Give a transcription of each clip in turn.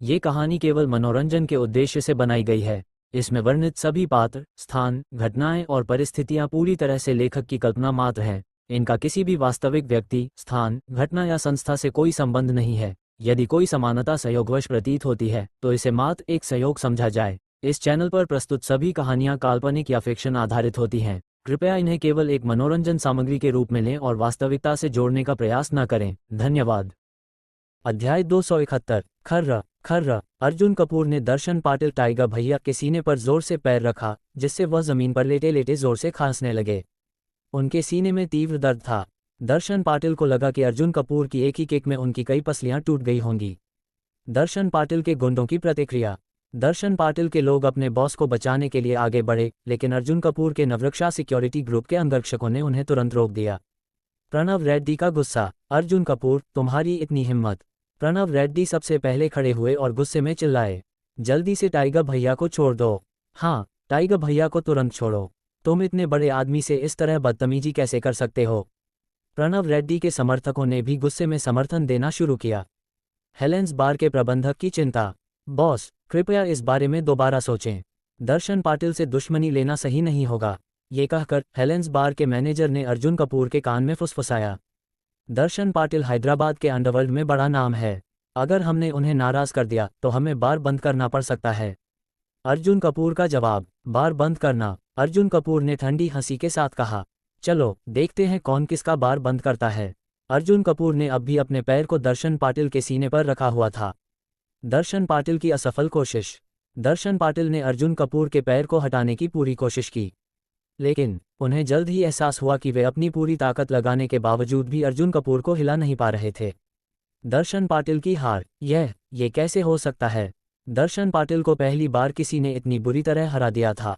ये कहानी केवल मनोरंजन के उद्देश्य से बनाई गई है। इसमें वर्णित सभी पात्र, स्थान, घटनाएं और परिस्थितियां पूरी तरह से लेखक की कल्पना मात्र हैं। इनका किसी भी वास्तविक व्यक्ति, स्थान, घटना या संस्था से कोई संबंध नहीं है। यदि कोई समानता संयोगवश प्रतीत होती है तो इसे मात्र एक संयोग समझा जाए। इस चैनल पर प्रस्तुत सभी कहानियां काल्पनिक या फिक्शन आधारित होती हैं। कृपया इन्हें केवल एक मनोरंजन सामग्री के रूप में लें और वास्तविकता से जोड़ने का प्रयास न करें। धन्यवाद। अध्याय 271। खर्रा खर्रा। अर्जुन कपूर ने दर्शन पाटिल टाइगर भैया के सीने पर जोर से पैर रखा, जिससे वह जमीन पर लेटे लेटे जोर से खांसने लगे। उनके सीने में तीव्र दर्द था। दर्शन पाटिल को लगा कि अर्जुन कपूर की एक ही किक में उनकी कई पसलियां टूट गई होंगी। दर्शन पाटिल के गुंडों की प्रतिक्रिया। दर्शन पाटिल के लोग अपने बॉस को बचाने के लिए आगे बढ़े, लेकिन अर्जुन कपूर के नवरक्षा सिक्योरिटी ग्रुप के अंगरक्षकों ने उन्हें तुरंत रोक दिया। प्रणव रेड्डी का गुस्सा। अर्जुन कपूर, तुम्हारी इतनी हिम्मत। प्रणव रेड्डी सबसे पहले खड़े हुए और गुस्से में चिल्लाए, जल्दी से टाइगर भैया को छोड़ दो। हाँ, टाइगर भैया को तुरंत छोड़ो। तुम इतने बड़े आदमी से इस तरह बदतमीजी कैसे कर सकते हो। प्रणव रेड्डी के समर्थकों ने भी गुस्से में समर्थन देना शुरू किया। हेलेंस बार के प्रबंधक की चिंता। बॉस, कृपया इस बारे में दोबारा सोचें। दर्शन पाटिल से दुश्मनी लेना सही नहीं होगा। ये कहकर हेलेंस बार के मैनेजर ने अर्जुन कपूर के कान में फुसफुसाया। दर्शन पाटिल हैदराबाद के अंडरवर्ल्ड में बड़ा नाम है। अगर हमने उन्हें नाराज कर दिया तो हमें बार बंद करना पड़ सकता है। अर्जुन कपूर का जवाब, बार बंद करना। अर्जुन कपूर ने ठंडी हंसी के साथ कहा, चलो देखते हैं कौन किसका बार बंद करता है। अर्जुन कपूर ने अब भी अपने पैर को दर्शन पाटिल के सीने पर रखा हुआ था। दर्शन पाटिल की असफल कोशिश। दर्शन पाटिल ने अर्जुन कपूर के पैर को हटाने की पूरी कोशिश की, लेकिन उन्हें जल्द ही एहसास हुआ कि वे अपनी पूरी ताकत लगाने के बावजूद भी अर्जुन कपूर को हिला नहीं पा रहे थे। दर्शन पाटिल की हार। ये कैसे हो सकता है। दर्शन पाटिल को पहली बार किसी ने इतनी बुरी तरह हरा दिया था।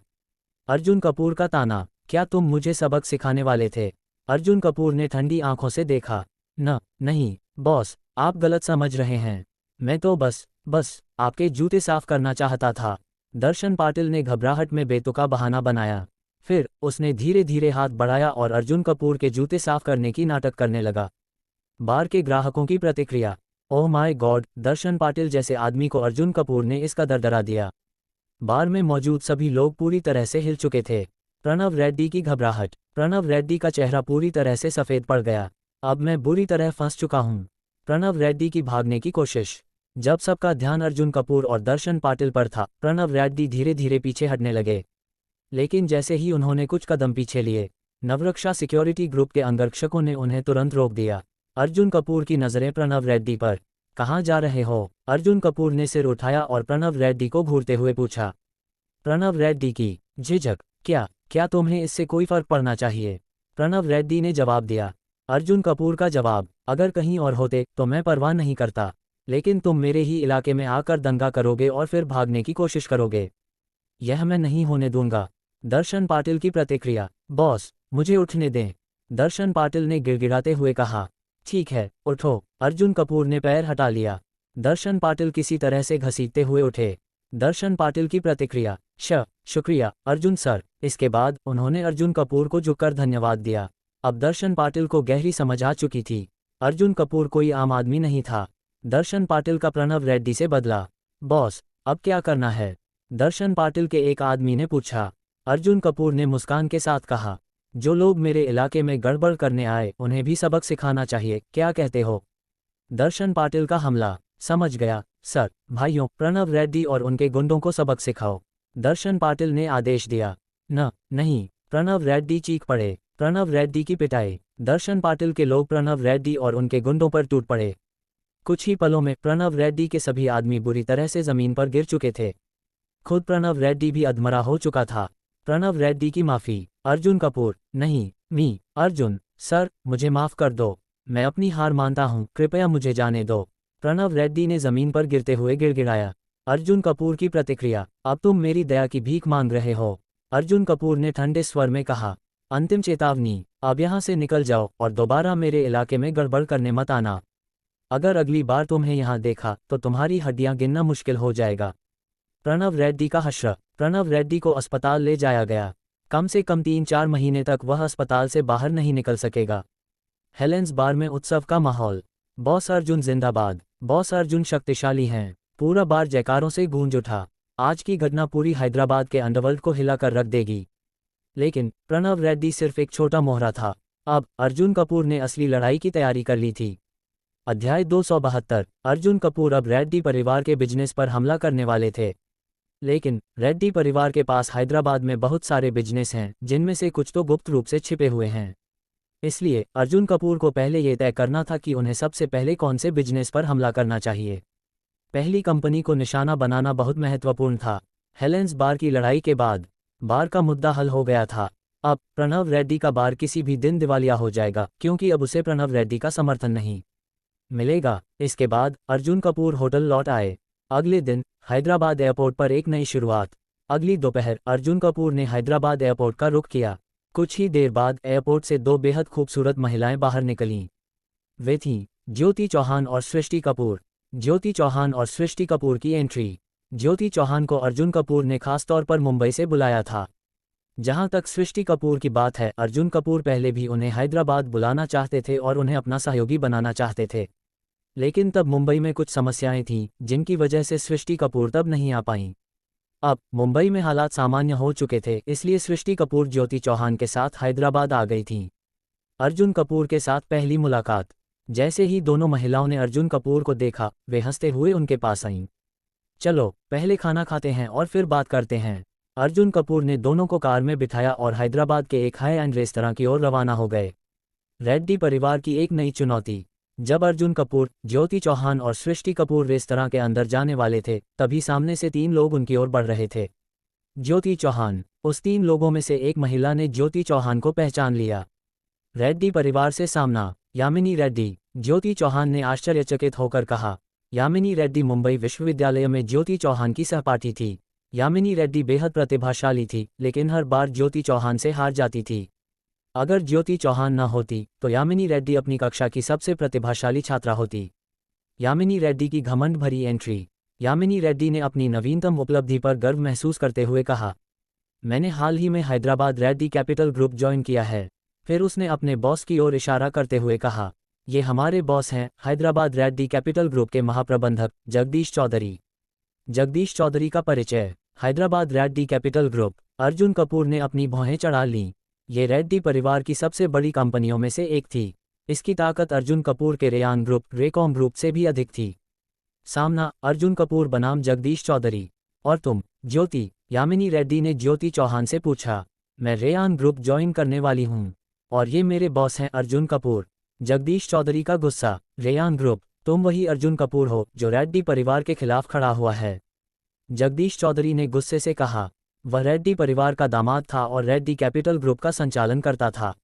अर्जुन कपूर का ताना, क्या तुम मुझे सबक सिखाने वाले थे। अर्जुन कपूर ने ठंडी आंखों से देखा। नहीं बॉस, आप गलत समझ रहे हैं। मैं तो बस आपके जूते साफ करना चाहता था। दर्शन पाटिल ने घबराहट में बेतुका बहाना बनाया। फिर उसने धीरे धीरे हाथ बढ़ाया और अर्जुन कपूर के जूते साफ करने की नाटक करने लगा। बार के ग्राहकों की प्रतिक्रिया। ओह माय गॉड, दर्शन पाटिल जैसे आदमी को अर्जुन कपूर ने इसका डरा दिया। बार में मौजूद सभी लोग पूरी तरह से हिल चुके थे। प्रणव रेड्डी की घबराहट। प्रणव रेड्डी का चेहरा पूरी तरह से सफ़ेद पड़ गया। अब मैं बुरी तरह फंस चुका हूँ। प्रणव रेड्डी की भागने की कोशिश। जब सबका ध्यान अर्जुन कपूर और दर्शन पाटिल पर था, प्रणव रेड्डी धीरे धीरे पीछे हटने लगे। लेकिन जैसे ही उन्होंने कुछ कदम पीछे लिए, नवरक्षा सिक्योरिटी ग्रुप के अंगरक्षकों ने उन्हें तुरंत रोक दिया। अर्जुन कपूर की नज़रें प्रणव रेड्डी पर। कहाँ जा रहे हो। अर्जुन कपूर ने सिर उठाया और प्रणव रेड्डी को घूरते हुए पूछा। प्रणव रेड्डी की झिझक। क्या तुम्हें इससे कोई फर्क पड़ना चाहिए। प्रणव रेड्डी ने जवाब दिया। अर्जुन कपूर का जवाब, अगर कहीं और होते तो मैं परवाह नहीं करता, लेकिन तुम मेरे ही इलाके में आकर दंगा करोगे और फिर भागने की कोशिश करोगे। यह मैं नहीं होने दूंगा। दर्शन पाटिल की प्रतिक्रिया। बॉस, मुझे उठने दें। दर्शन पाटिल ने गिड़गिड़ाते हुए कहा। ठीक है, उठो। अर्जुन कपूर ने पैर हटा लिया। दर्शन पाटिल किसी तरह से घसीटते हुए उठे। दर्शन पाटिल की प्रतिक्रिया। शुक्रिया अर्जुन सर। इसके बाद उन्होंने अर्जुन कपूर को झुककर धन्यवाद दिया। अब दर्शन पाटिल को गहरी समझ आ चुकी थी। अर्जुन कपूर कोई आम आदमी नहीं था। दर्शन पाटिल का प्रणव रेड्डी से बदला। बॉस, अब क्या करना है। दर्शन पाटिल के एक आदमी ने पूछा। अर्जुन कपूर ने मुस्कान के साथ कहा, जो लोग मेरे इलाके में गड़बड़ करने आए उन्हें भी सबक सिखाना चाहिए, क्या कहते हो। दर्शन पाटिल का हमला। समझ गया सर। भाइयों, प्रणव रेड्डी और उनके गुंडों को सबक सिखाओ। दर्शन पाटिल ने आदेश दिया। नहीं। प्रणव रेड्डी चीख पड़े। प्रणव रेड्डी की पिटाई। दर्शन पाटिल के लोग प्रणव रेड्डी और उनके गुंडों पर टूट पड़े। कुछ ही पलों में प्रणव रेड्डी के सभी आदमी बुरी तरह से जमीन पर गिर चुके थे। खुद प्रणव रेड्डी भी अधमरा हो चुका था। प्रणव रेड्डी की माफी। अर्जुन कपूर, नहीं अर्जुन सर, मुझे माफ कर दो। मैं अपनी हार मानता हूँ, कृपया मुझे जाने दो। प्रणव रेड्डी ने जमीन पर गिरते हुए गिड़गिड़ाया। अर्जुन कपूर की प्रतिक्रिया। अब तुम मेरी दया की भीख मांग रहे हो। अर्जुन कपूर ने ठंडे स्वर में कहा। अंतिम चेतावनी, अब यहाँ से निकल जाओ और दोबारा मेरे इलाके में गड़बड़ करने मत आना। अगर अगली बार तुम्हें यहाँ देखा तो तुम्हारी हड्डियाँ गिनना मुश्किल हो जाएगा। प्रणव रेड्डी का हश्र। प्रणव रेड्डी को अस्पताल ले जाया गया। कम से कम 3-4 महीने तक वह अस्पताल से बाहर नहीं निकल सकेगा। हेलेंस बार में उत्सव का माहौल। बॉस अर्जुन जिंदाबाद। बॉस अर्जुन शक्तिशाली हैं। पूरा बार जयकारों से गूंज उठा। आज की घटना पूरी हैदराबाद के अंडरवर्ल्ड को हिलाकर रख देगी। लेकिन प्रणव रेड्डी सिर्फ एक छोटा मोहरा था। अब अर्जुन कपूर ने असली लड़ाई की तैयारी कर ली थी। अध्याय 272। अर्जुन कपूर अब रेड्डी परिवार के बिजनेस पर हमला करने वाले थे। लेकिन रेड्डी परिवार के पास हैदराबाद में बहुत सारे बिजनेस हैं, जिनमें से कुछ तो गुप्त रूप से छिपे हुए हैं। इसलिए अर्जुन कपूर को पहले ये तय करना था कि उन्हें सबसे पहले कौन से बिजनेस पर हमला करना चाहिए। पहली कंपनी को निशाना बनाना बहुत महत्वपूर्ण था। हेलेंस बार की लड़ाई के बाद बार का मुद्दा हल हो गया था। अब प्रणव रेड्डी का बार किसी भी दिन दिवालिया हो जाएगा, क्योंकि अब उसे प्रणव रेड्डी का समर्थन नहीं मिलेगा। इसके बाद अर्जुन कपूर होटल लौट आए। अगले दिन हैदराबाद एयरपोर्ट पर एक नई शुरुआत। अगली दोपहर अर्जुन कपूर ने हैदराबाद एयरपोर्ट का रुख किया। कुछ ही देर बाद एयरपोर्ट से दो बेहद खूबसूरत महिलाएं बाहर निकलीं। वे थीं ज्योति चौहान और सृष्टि कपूर। ज्योति चौहान और सृष्टि कपूर की एंट्री। ज्योति चौहान को अर्जुन कपूर ने खासतौर पर मुंबई से बुलाया था। जहां तक सृष्टि कपूर की बात है, अर्जुन कपूर पहले भी उन्हें हैदराबाद बुलाना चाहते थे और उन्हें अपना सहयोगी बनाना चाहते थे। लेकिन तब मुंबई में कुछ समस्याएं थीं, जिनकी वजह से सृष्टि कपूर तब नहीं आ पाईं। अब मुंबई में हालात सामान्य हो चुके थे, इसलिए सृष्टि कपूर ज्योति चौहान के साथ हैदराबाद आ गई थीं। अर्जुन कपूर के साथ पहली मुलाकात। जैसे ही दोनों महिलाओं ने अर्जुन कपूर को देखा, वे हंसते हुए उनके पास आईं। चलो पहले खाना खाते हैं और फिर बात करते हैं। अर्जुन कपूर ने दोनों को कार में बिठाया और हैदराबाद के एक हाई एंड रेस्तरां की ओर रवाना हो गए। रेड्डी परिवार की एक नई चुनौती। जब अर्जुन कपूर, ज्योति चौहान और सृष्टि कपूर रेस्तरां के अंदर जाने वाले थे, तभी सामने से तीन लोग उनकी ओर बढ़ रहे थे। ज्योति चौहान। उस तीन लोगों में से एक महिला ने ज्योति चौहान को पहचान लिया। रेड्डी परिवार से सामना। यामिनी रेड्डी। ज्योति चौहान ने आश्चर्यचकित होकर कहा। यामिनी रेड्डी मुंबई विश्वविद्यालय में ज्योति चौहान की सहपाठी थी। यामिनी रेड्डी बेहद प्रतिभाशाली थी, लेकिन हर बार ज्योति चौहान से हार जाती थी। अगर ज्योति चौहान न होती तो यामिनी रेड्डी अपनी कक्षा की सबसे प्रतिभाशाली छात्रा होती। यामिनी रेड्डी की घमंड भरी एंट्री। यामिनी रेड्डी ने अपनी नवीनतम उपलब्धि पर गर्व महसूस करते हुए कहा, मैंने हाल ही में Hyderabad Reddy capital group join किया है। फिर उसने अपने बॉस की ओर इशारा करते हुए कहा, ये हमारे बॉस हैं, हैदराबाद रेड्डी कैपिटल ग्रुप के महाप्रबंधक जगदीश चौधरी। जगदीश चौधरी का परिचय। Hyderabad Reddy capital group. अर्जुन कपूर ने अपनी भौहें चढ़ा लीं। ये रेड्डी परिवार की सबसे बड़ी कंपनियों में से एक थी। इसकी ताकत अर्जुन कपूर के रेयान ग्रुप, रेकॉम ग्रुप से भी अधिक थी। सामना अर्जुन कपूर बनाम जगदीश चौधरी। और तुम, ज्योति? यामिनी रेड्डी ने ज्योति चौहान से पूछा। मैं रेयान ग्रुप ज्वाइन करने वाली हूँ और ये मेरे बॉस हैं अर्जुन कपूर। जगदीश चौधरी का गुस्सा। Ryan group? तुम वही अर्जुन कपूर हो जो रेड्डी परिवार के खिलाफ खड़ा हुआ है। जगदीश चौधरी ने गुस्से से कहा। वह रेड्डी परिवार का दामाद था और रेड्डी कैपिटल ग्रुप का संचालन करता था।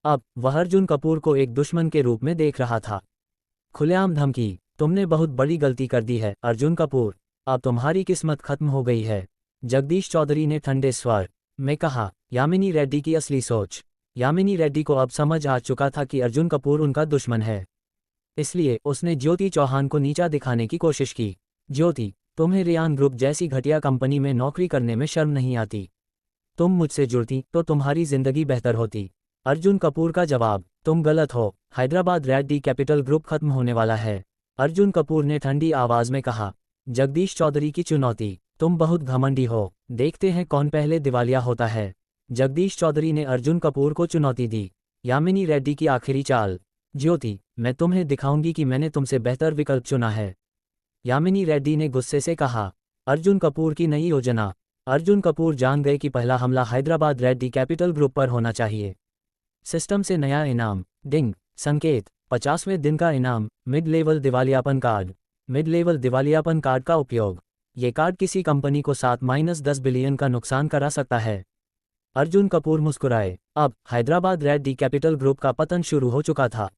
अब वह अर्जुन कपूर को एक दुश्मन के रूप में देख रहा था। खुलेआम धमकी। तुमने बहुत बड़ी गलती कर दी है अर्जुन कपूर। अब तुम्हारी किस्मत खत्म हो गई है। जगदीश चौधरी ने ठंडे स्वर में कहा। यामिनी रेड्डी की असली सोच। यामिनी रेड्डी को अब समझ आ चुका था कि अर्जुन कपूर उनका दुश्मन है। इसलिए उसने ज्योति चौहान को नीचा दिखाने की कोशिश की। ज्योति, तुम्हें रेयान ग्रुप जैसी घटिया कंपनी में नौकरी करने में शर्म नहीं आती? तुम मुझसे जुड़ती तो तुम्हारी जिंदगी बेहतर होती। अर्जुन कपूर का जवाब। तुम गलत हो। हैदराबाद रेड्डी कैपिटल ग्रुप खत्म होने वाला है। अर्जुन कपूर ने ठंडी आवाज में कहा। जगदीश चौधरी की चुनौती। तुम बहुत घमंडी हो। देखते हैं कौन पहले दिवालिया होता है। जगदीश चौधरी ने अर्जुन कपूर को चुनौती दी। यामिनी रेड्डी की आखिरी चाल। ज्योति, मैं तुम्हें दिखाऊंगी कि मैंने तुमसे बेहतर विकल्प चुना है। यामिनी रेड्डी ने गुस्से से कहा। अर्जुन कपूर की नई योजना। अर्जुन कपूर जान गए कि पहला हमला हैदराबाद रेड्डी कैपिटल ग्रुप पर होना चाहिए। सिस्टम से नया इनाम। डिंग संकेत। 50वें दिन का इनाम। मिड लेवल दिवालियापन कार्ड। मिड लेवल दिवालियापन कार्ड का उपयोग। ये कार्ड किसी कंपनी को 7-10 बिलियन का नुकसान करा सकता है। अर्जुन कपूर मुस्कुराए। अब हैदराबाद रेड्डी कैपिटल ग्रुप का पतन शुरू हो चुका था।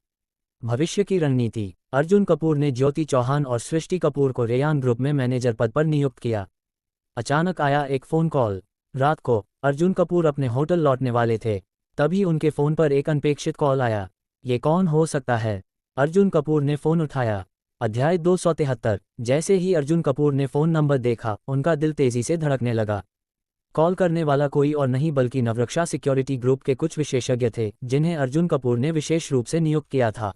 भविष्य की रणनीति। अर्जुन कपूर ने ज्योति चौहान और सृष्टि कपूर को रेयान ग्रुप में मैनेजर पद पर नियुक्त किया। अचानक आया एक फ़ोन कॉल। रात को अर्जुन कपूर अपने होटल लौटने वाले थे, तभी उनके फ़ोन पर एक अनपेक्षित कॉल आया। ये कौन हो सकता है? अर्जुन कपूर ने फ़ोन उठाया। अध्याय 273। जैसे ही अर्जुन कपूर ने फ़ोन नंबर देखा, उनका दिल तेज़ी से धड़कने लगा। कॉल करने वाला कोई और नहीं बल्कि नवरक्षा सिक्योरिटी ग्रुप के कुछ विशेषज्ञ थे, जिन्हें अर्जुन कपूर ने विशेष रूप से नियुक्त किया था।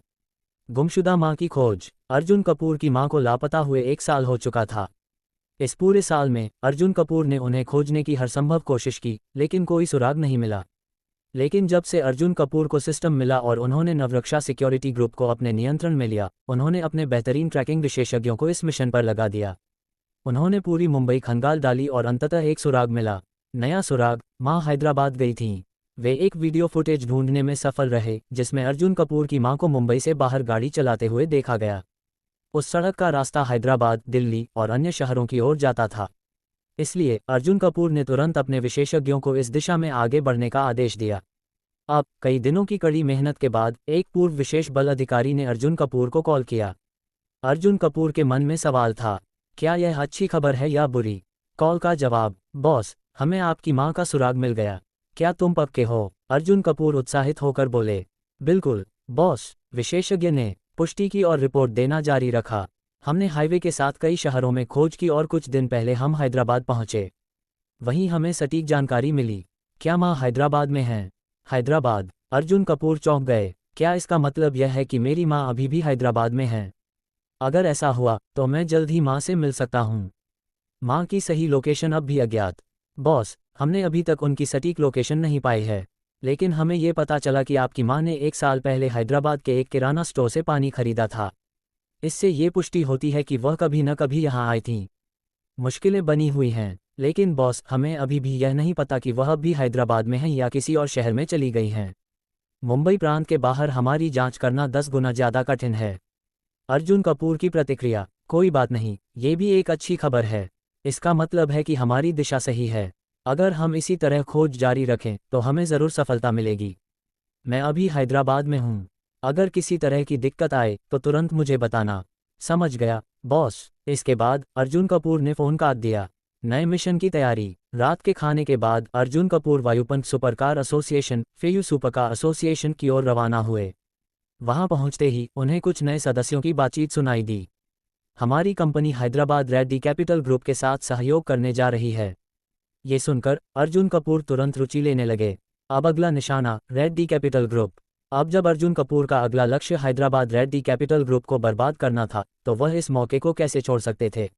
गुमशुदा मां की खोज। अर्जुन कपूर की मां को लापता हुए 1 साल हो चुका था। इस पूरे साल में अर्जुन कपूर ने उन्हें खोजने की हर संभव कोशिश की, लेकिन कोई सुराग नहीं मिला। लेकिन जब से अर्जुन कपूर को सिस्टम मिला और उन्होंने नवरक्षा सिक्योरिटी ग्रुप को अपने नियंत्रण में लिया, उन्होंने अपने बेहतरीन ट्रैकिंग विशेषज्ञों को इस मिशन पर लगा दिया। उन्होंने पूरी मुंबई खंगाल डाली और अंततः एक सुराग मिला। नया सुराग, मां हैदराबाद गई थीं। वे एक वीडियो फुटेज ढूंढने में सफल रहे जिसमें अर्जुन कपूर की मां को मुंबई से बाहर गाड़ी चलाते हुए देखा गया। उस सड़क का रास्ता हैदराबाद, दिल्ली और अन्य शहरों की ओर जाता था। इसलिए अर्जुन कपूर ने तुरंत अपने विशेषज्ञों को इस दिशा में आगे बढ़ने का आदेश दिया। अब कई दिनों की कड़ी मेहनत के बाद एक पूर्व विशेष बल अधिकारी ने अर्जुन कपूर को कॉल किया। अर्जुन कपूर के मन में सवाल था, क्या यह अच्छी खबर है या बुरी? कॉल का जवाब, बॉस, हमें आपकी मां का सुराग मिल गया। क्या तुम पक्के हो? अर्जुन कपूर उत्साहित होकर बोले। बिल्कुल बॉस, विशेषज्ञ ने पुष्टि की और रिपोर्ट देना जारी रखा। हमने हाईवे के साथ कई शहरों में खोज की और कुछ दिन पहले हम हैदराबाद पहुंचे। वहीं हमें सटीक जानकारी मिली। क्या मां हैदराबाद में हैं? हैदराबाद? अर्जुन कपूर चौंक गए। क्या इसका मतलब यह है कि मेरी मां अभी भी हैदराबाद में हैं? अगर ऐसा हुआ तो मैं जल्द ही मां से मिल सकता हूं। मां की सही लोकेशन अब भी अज्ञात। बॉस, हमने अभी तक उनकी सटीक लोकेशन नहीं पाई है, लेकिन हमें ये पता चला कि आपकी मां ने 1 साल पहले हैदराबाद के एक किराना स्टोर से पानी खरीदा था। इससे ये पुष्टि होती है कि वह कभी न कभी यहाँ आई थीं। मुश्किलें बनी हुई हैं, लेकिन बॉस, हमें अभी भी यह नहीं पता कि वह अब भी हैदराबाद में हैं या किसी और शहर में चली गई हैं। मुंबई प्रांत के बाहर हमारी जांच करना 10 गुना ज़्यादा कठिन है। अर्जुन कपूर की प्रतिक्रिया, कोई बात नहीं, ये भी एक अच्छी खबर है। इसका मतलब है कि हमारी दिशा सही है। अगर हम इसी तरह खोज जारी रखें तो हमें ज़रूर सफलता मिलेगी। मैं अभी हैदराबाद में हूँ। अगर किसी तरह की दिक्कत आए तो तुरंत मुझे बताना। समझ गया बॉस। इसके बाद अर्जुन कपूर ने फ़ोन काट दिया। नए मिशन की तैयारी। रात के खाने के बाद अर्जुन कपूर वायुपंथ सुपरकार एसोसिएशन फेयू सुपरकार एसोसिएशन की ओर रवाना हुए। वहां पहुंचते ही उन्हें कुछ नए सदस्यों की बातचीत सुनाई दी। हमारी company Hyderabad Reddy capital group के साथ सहयोग करने जा रही है। ये सुनकर अर्जुन कपूर तुरंत रुचि लेने लगे। अब अगला निशाना रेड्डी कैपिटल ग्रुप। अब जब अर्जुन कपूर का अगला लक्ष्य हैदराबाद रेड्डी कैपिटल ग्रुप को बर्बाद करना था तो वह इस मौके को कैसे छोड़ सकते थे?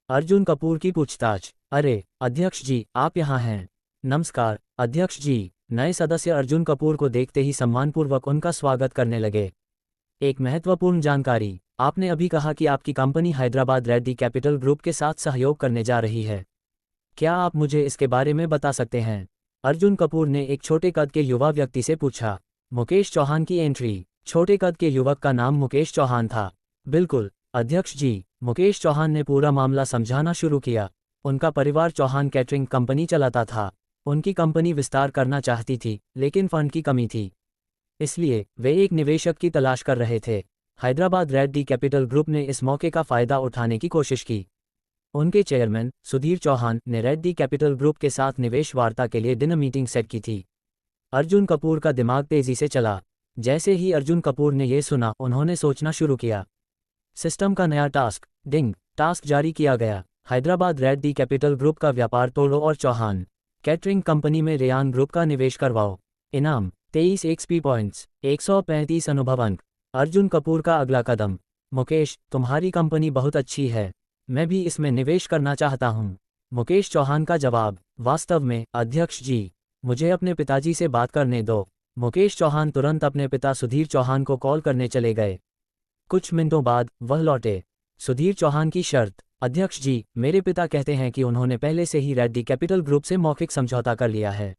अर्जुन कपूर की पूछताछ। अरे अध्यक्ष जी, आप यहाँ हैं। नमस्कार अध्यक्ष जी। नए सदस्य अर्जुन कपूर को देखते ही सम्मानपूर्वक उनका स्वागत करने लगे। एक महत्वपूर्ण जानकारी, आपने अभी कहा कि आपकी company Hyderabad Reddy capital group के साथ सहयोग करने जा रही है। क्या आप मुझे इसके बारे में बता सकते हैं? अर्जुन कपूर ने एक छोटे कद के युवा व्यक्ति से पूछा। मुकेश चौहान की एंट्री। छोटे कद के युवक का नाम मुकेश चौहान था। बिल्कुल अध्यक्ष जी। मुकेश चौहान ने पूरा मामला समझाना शुरू किया। उनका परिवार चौहान कैटरिंग कंपनी चलाता था। उनकी कंपनी विस्तार करना चाहती थी, लेकिन फंड की कमी थी। इसलिए वे एक निवेशक की तलाश कर रहे थे। हैदराबाद रेड्डी कैपिटल ग्रुप ने इस मौके का फायदा उठाने की कोशिश की। उनके चेयरमैन सुधीर चौहान ने रेड्डी कैपिटल ग्रुप के साथ निवेश वार्ता के लिए डिनर मीटिंग सेट की थी। अर्जुन कपूर का दिमाग तेजी से चला। जैसे ही अर्जुन कपूर ने यह सुना, उन्होंने सोचना शुरू किया। सिस्टम का नया टास्क जारी किया गया। हैदराबाद रेड्डी कैपिटल ग्रुप का व्यापार तोड़ो और चौहान कैटरिंग कंपनी में रेयान ग्रुप का निवेश करवाओ। इनाम 23 एक्सपी पॉइंट्स, 135 अनुभव अंक। अर्जुन कपूर का अगला कदम। मुकेश, तुम्हारी कंपनी बहुत अच्छी है, मैं भी इसमें निवेश करना चाहता हूँ। मुकेश चौहान का जवाब, वास्तव में अध्यक्ष जी, मुझे अपने पिताजी से बात करने दो। मुकेश चौहान तुरंत अपने पिता सुधीर चौहान को कॉल करने चले गए। कुछ मिनटों बाद वह लौटे। सुधीर चौहान की शर्त। अध्यक्ष जी, मेरे पिता कहते हैं कि उन्होंने पहले से ही रेड्डी कैपिटल ग्रुप से मौखिक समझौता कर लिया है।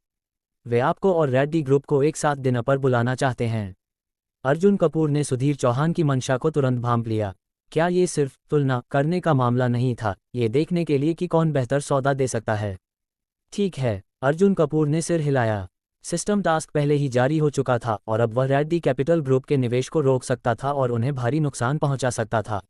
वे आपको और रेड्डी ग्रुप को एक साथ डिनर पर बुलाना चाहते हैं। अर्जुन कपूर ने सुधीर चौहान की मंशा को तुरंत भांप लिया। क्या ये सिर्फ तुलना करने का मामला नहीं था, ये देखने के लिए कि कौन बेहतर सौदा दे सकता है? ठीक है, अर्जुन कपूर ने सिर हिलाया। सिस्टम टास्क पहले ही जारी हो चुका था और अब वह रेड्डी कैपिटल ग्रुप के निवेश को रोक सकता था और उन्हें भारी नुकसान पहुंचा सकता था।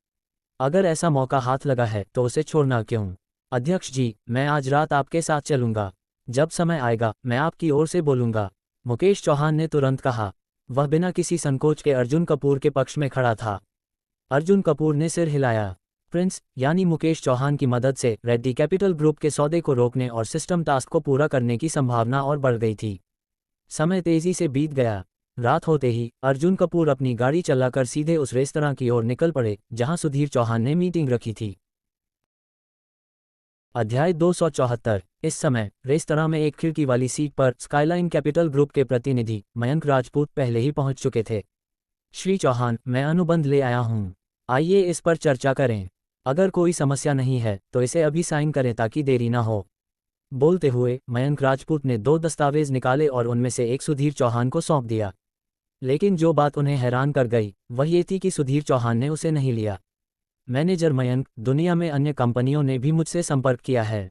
अगर ऐसा मौका हाथ लगा है तो उसे छोड़ना क्यों? अध्यक्ष जी, मैं आज रात आपके साथ चलूंगा। जब समय आएगा मैं आपकी ओर से बोलूंगा, मुकेश चौहान ने तुरंत कहा। वह बिना किसी संकोच के अर्जुन कपूर के पक्ष में खड़ा था। अर्जुन कपूर ने सिर हिलाया। प्रिंस यानी मुकेश चौहान की मदद से रेड्डी कैपिटल ग्रुप के सौदे को रोकने और सिस्टम टास्क को पूरा करने की संभावना और बढ़ गई थी। समय तेजी से बीत गया। रात होते ही अर्जुन कपूर अपनी गाड़ी चलाकर सीधे उस रेस्तरां की ओर निकल पड़े जहां सुधीर चौहान ने मीटिंग रखी थी। अध्याय 274। इस समय रेस्तरां में एक खिड़की वाली सीट पर स्काईलाइन कैपिटल ग्रुप के प्रतिनिधि मयंक राजपूत पहले ही पहुंच चुके थे। श्री चौहान, मैं अनुबंध ले आया हूं, आइए इस पर चर्चा करें। अगर कोई समस्या नहीं है तो इसे अभी साइन करें ताकि देरी ना हो। बोलते हुए मयंक राजपूत ने 2 दस्तावेज निकाले और उनमें से एक सुधीर चौहान को सौंप दिया। लेकिन जो बात उन्हें हैरान कर गई वह ये थी कि सुधीर चौहान ने उसे नहीं लिया। मैनेजर मयंक, दुनिया में अन्य कंपनियों ने भी मुझसे संपर्क किया है।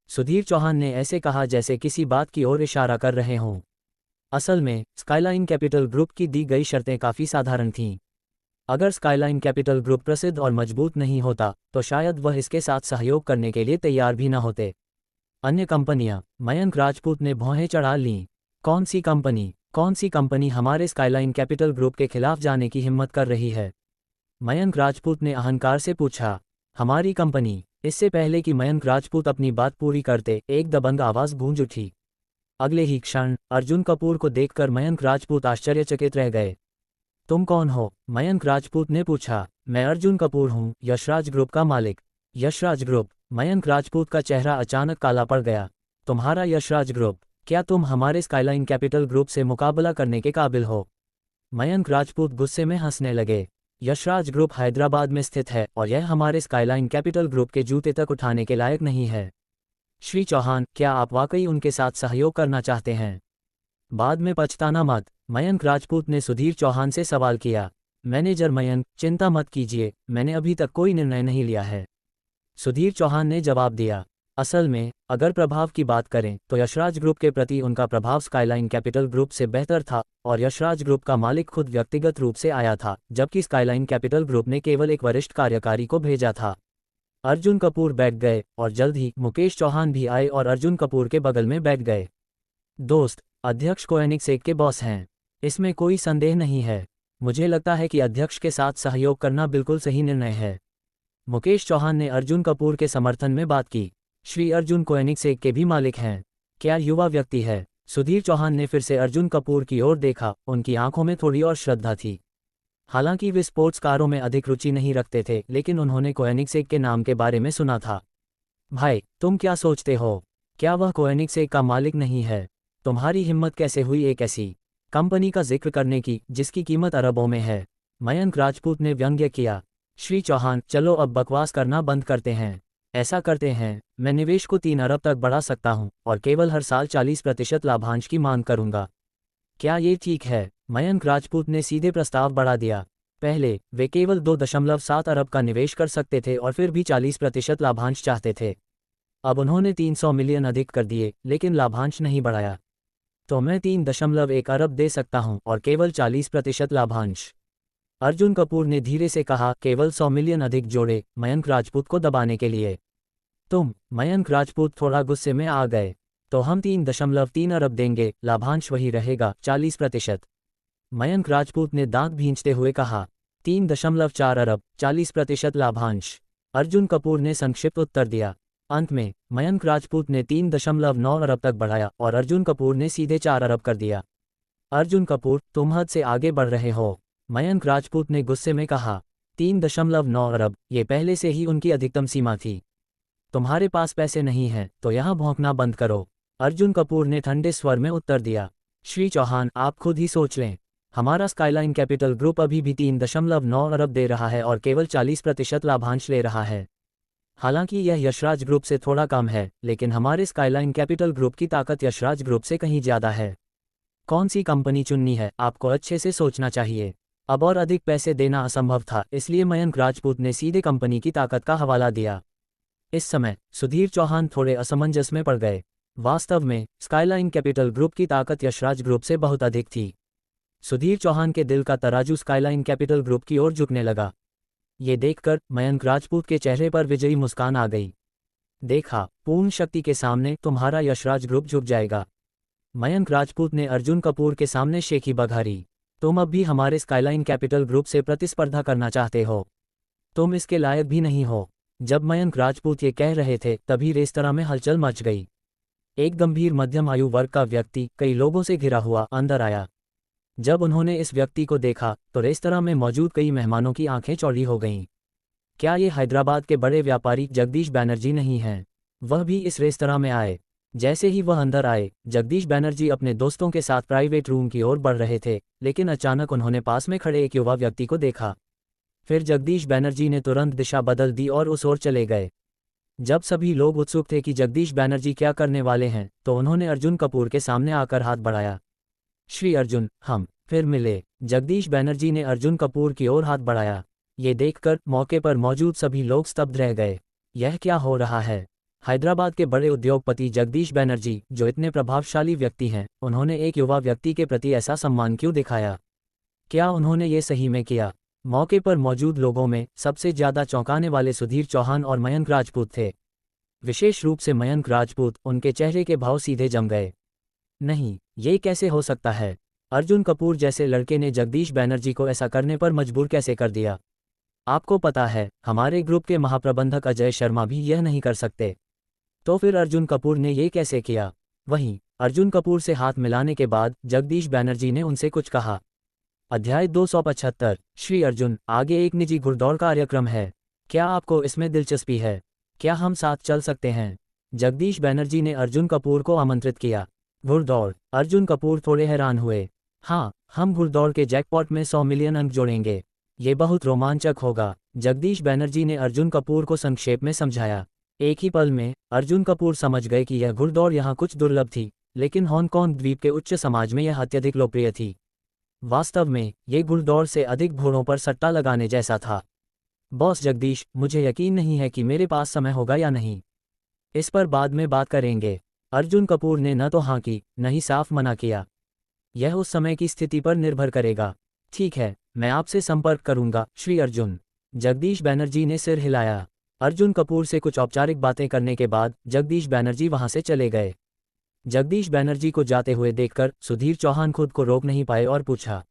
सुधीर चौहान ने ऐसे कहा जैसे किसी बात की ओर इशारा कर रहे हों। असल में स्काईलाइन कैपिटल ग्रुप की दी गई शर्तें काफ़ी साधारण थीं। अगर स्काईलाइन कैपिटल ग्रुप प्रसिद्ध और मजबूत नहीं होता तो शायद वह इसके साथ सहयोग करने के लिए तैयार भी न होते। अन्य कंपनियां, मयंक राजपूत ने भौहें चढ़ा लीं। कौन सी कंपनी हमारे स्काईलाइन कैपिटल ग्रुप के खिलाफ जाने की हिम्मत कर रही है? मयंक राजपूत ने अहंकार से पूछा। हमारी कंपनी। इससे पहले कि मयंक राजपूत अपनी बात पूरी करते एक दबंग आवाज़ गूंज उठी। अगले ही क्षण अर्जुन कपूर को देखकर मयंक राजपूत आश्चर्यचकित रह गए। तुम कौन हो? मयंक राजपूत ने पूछा। मैं अर्जुन कपूर हूँ, यशराज ग्रुप का मालिक। यशराज ग्रुप? मयंक राजपूत का चेहरा अचानक काला पड़ गया। तुम्हारा यशराज ग्रुप? क्या तुम हमारे स्काईलाइन कैपिटल ग्रुप से मुकाबला करने के काबिल हो? मयंक राजपूत गुस्से में हंसने लगे। यशराज ग्रुप हैदराबाद में स्थित है और यह हमारे स्काईलाइन कैपिटल ग्रुप के जूते तक उठाने के लायक नहीं है। श्री चौहान, क्या आप वाकई उनके साथ सहयोग करना चाहते हैं? बाद में पछताना मत। मयंक राजपूत ने सुधीर चौहान से सवाल किया। मैनेजर मयंक, चिंता मत कीजिए, मैंने अभी तक कोई निर्णय नहीं लिया है। सुधीर चौहान ने जवाब दिया। असल में अगर प्रभाव की बात करें तो यशराज ग्रुप के प्रति उनका प्रभाव स्काईलाइन कैपिटल ग्रुप से बेहतर था और यशराज ग्रुप का मालिक खुद व्यक्तिगत रूप से आया था, जबकि स्काईलाइन कैपिटल ग्रुप ने केवल एक वरिष्ठ कार्यकारी को भेजा था। अर्जुन कपूर बैठ गए और जल्द ही मुकेश चौहान भी आए और अर्जुन कपूर के बगल में बैठ गए। दोस्त, अध्यक्ष कोएनिगसेक के बॉस हैं, इसमें कोई संदेह नहीं है। मुझे लगता है कि अध्यक्ष के साथ सहयोग करना बिल्कुल सही निर्णय है। मुकेश चौहान ने अर्जुन कपूर के समर्थन में बात की। श्री अर्जुन कोएनिगसेक के भी मालिक हैं। क्या युवा व्यक्ति है? सुधीर चौहान ने फिर से अर्जुन कपूर की ओर देखा। उनकी आंखों में थोड़ी और श्रद्धा थी। हालांकि वे स्पोर्ट्स कारों में अधिक रुचि नहीं रखते थे, लेकिन उन्होंने कोएनिगसेक के नाम के बारे में सुना था। भाई, तुम क्या सोचते हो? क्या वह कोएनिगसेक का मालिक नहीं है? तुम्हारी हिम्मत कैसे हुई एक ऐसी कंपनी का जिक्र करने की जिसकी कीमत अरबों में है? मयंक राजपूत ने व्यंग्य किया। श्री चौहान, चलो अब बकवास करना बंद करते हैं। ऐसा करते हैं, मैं निवेश को 3 अरब तक बढ़ा सकता हूं और केवल हर साल 40% लाभांश की मांग करूंगा। क्या ये ठीक है? मयंक राजपूत ने सीधे प्रस्ताव बढ़ा दिया। पहले वे केवल 2.7 अरब का निवेश कर सकते थे और फिर भी 40% लाभांश चाहते थे। अब उन्होंने 300 मिलियन अधिक कर दिए, लेकिन लाभांश नहीं बढ़ाया। तो मैं 3.1 अरब दे सकता हूं और केवल 40% लाभांश। अर्जुन कपूर ने धीरे से कहा, केवल 100 मिलियन अधिक जोड़े मयंक राजपूत को दबाने के लिए। मयंक राजपूत थोड़ा गुस्से में आ गए। तो हम 3.3 अरब देंगे, लाभांश वही रहेगा, 40%। मयंक राजपूत ने दांत भींचते हुए कहा। 3.4 अरब, 40% लाभांश। अर्जुन कपूर ने संक्षिप्त उत्तर दिया। अंत में मयंक राजपूत ने 3.9 अरब तक बढ़ाया और अर्जुन कपूर ने सीधे 4 अरब कर दिया। अर्जुन कपूर, तुम हद से आगे बढ़ रहे हो, मयंक राजपूत ने गुस्से में कहा। 3.9 अरब, ये पहले से ही उनकी अधिकतम सीमा थी। तुम्हारे पास पैसे नहीं हैं तो यहाँ भौंकना बंद करो, अर्जुन कपूर ने ठंडे स्वर में उत्तर दिया। श्री चौहान, आप खुद ही सोच लें, हमारा स्काईलाइन कैपिटल ग्रुप अभी भी 3.9 अरब दे रहा है और केवल 40% लाभांश ले रहा है। हालांकि यह यशराज ग्रुप से थोड़ा कम है, लेकिन हमारे स्काईलाइन कैपिटल ग्रुप की ताकत यशराज ग्रुप से कहीं ज़्यादा है। कौन सी कंपनी चुननी है, आपको अच्छे से सोचना चाहिए। अब और अधिक पैसे देना असंभव था, इसलिए मयंक राजपूत ने सीधे कंपनी की ताकत का हवाला दिया। इस समय सुधीर चौहान थोड़े असमंजस में पड़ गए। वास्तव में स्काईलाइन कैपिटल ग्रुप की ताकत यशराज ग्रुप से बहुत अधिक थी। सुधीर चौहान के दिल का तराजू स्काईलाइन कैपिटल ग्रुप की ओर झुकने लगा। ये देखकर मयंक राजपूत के चेहरे पर विजयी मुस्कान आ गई। देखा, पूर्ण शक्ति के सामने तुम्हारा यशराज ग्रुप झुक जाएगा। मयंक राजपूत ने अर्जुन कपूर के सामने शेखी बघारी। तुम अब भी हमारे स्काईलाइन कैपिटल ग्रुप से प्रतिस्पर्धा करना चाहते हो? तुम इसके लायक भी नहीं हो। जब मयंक राजपूत ये कह रहे थे तभी रेस्तरां में हलचल मच गई। एक गंभीर मध्यम आयु वर्ग का व्यक्ति कई लोगों से घिरा हुआ अंदर आया। जब उन्होंने इस व्यक्ति को देखा तो रेस्तरां में मौजूद कई मेहमानों की आंखें चौड़ी हो गईं। क्या ये हैदराबाद के बड़े व्यापारी जगदीश बैनर्जी नहीं हैं? वह भी इस रेस्तरां में आए। जैसे ही वह अंदर आए, जगदीश बैनर्जी अपने दोस्तों के साथ प्राइवेट रूम की ओर बढ़ रहे थे, लेकिन अचानक उन्होंने पास में खड़े एक युवा व्यक्ति को देखा। फिर जगदीश बैनर्जी ने तुरंत दिशा बदल दी और उस ओर चले गए। जब सभी लोग उत्सुक थे कि जगदीश बैनर्जी क्या करने वाले हैं, तो उन्होंने अर्जुन कपूर के सामने आकर हाथ बढ़ाया। श्री अर्जुन, हम फिर मिले। जगदीश बैनर्जी ने अर्जुन कपूर की ओर हाथ बढ़ाया। ये देखकर मौके पर मौजूद सभी लोग स्तब्ध रह गए। यह क्या हो रहा है? हैदराबाद के बड़े उद्योगपति जगदीश बैनर्जी, जो इतने प्रभावशाली व्यक्ति हैं, उन्होंने एक युवा व्यक्ति के प्रति ऐसा सम्मान क्यों दिखाया? क्या उन्होंने ये सही में किया? मौके पर मौजूद लोगों में सबसे ज्यादा चौंकाने वाले सुधीर चौहान और मयंक राजपूत थे। विशेष रूप से मयंक राजपूत, उनके चेहरे के भाव सीधे जम गए। नहीं, ये कैसे हो सकता है? अर्जुन कपूर जैसे लड़के ने जगदीश बैनर्जी को ऐसा करने पर मजबूर कैसे कर दिया? आपको पता है, हमारे ग्रुप के महाप्रबंधक अजय शर्मा भी यह नहीं कर सकते। तो फिर अर्जुन कपूर ने ये कैसे किया? वहीं अर्जुन कपूर से हाथ मिलाने के बाद जगदीश बैनर्जी ने उनसे कुछ कहा। अध्याय 275। श्री अर्जुन, आगे एक निजी घुड़दौड़ कार्यक्रम है। क्या आपको इसमें दिलचस्पी है? क्या हम साथ चल सकते हैं? जगदीश बैनर्जी ने अर्जुन कपूर को आमंत्रित किया। घुड़दौड़? अर्जुन कपूर थोड़े हैरान हुए। हाँ, हम घुड़दौड़ के जैकपॉट में 100 मिलियन अंक जोड़ेंगे। ये बहुत रोमांचक होगा। जगदीश बैनर्जी ने अर्जुन कपूर को संक्षेप में समझाया। एक ही पल में अर्जुन कपूर समझ गए कि यह घुड़दौड़ यहाँ कुछ दुर्लभ थी, लेकिन हांगकांग द्वीप के उच्च समाज में यह अत्यधिक लोकप्रिय थी। वास्तव में ये घुड़दौड़ से अधिक घोड़ों पर सट्टा लगाने जैसा था। बॉस जगदीश, मुझे यकीन नहीं है कि मेरे पास समय होगा या नहीं। इस पर बाद में बात करेंगे। अर्जुन कपूर ने न तो हाँ की, न ही साफ मना किया। यह उस समय की स्थिति पर निर्भर करेगा। ठीक है, मैं आपसे संपर्क करूंगा, श्री अर्जुन। जगदीश बैनर्जी ने सिर हिलाया। अर्जुन कपूर से कुछ औपचारिक बातें करने के बाद जगदीश बैनर्जी वहां से चले गए। जगदीश बैनर्जी को जाते हुए देखकर सुधीर चौहान खुद को रोक नहीं पाए और पूछा,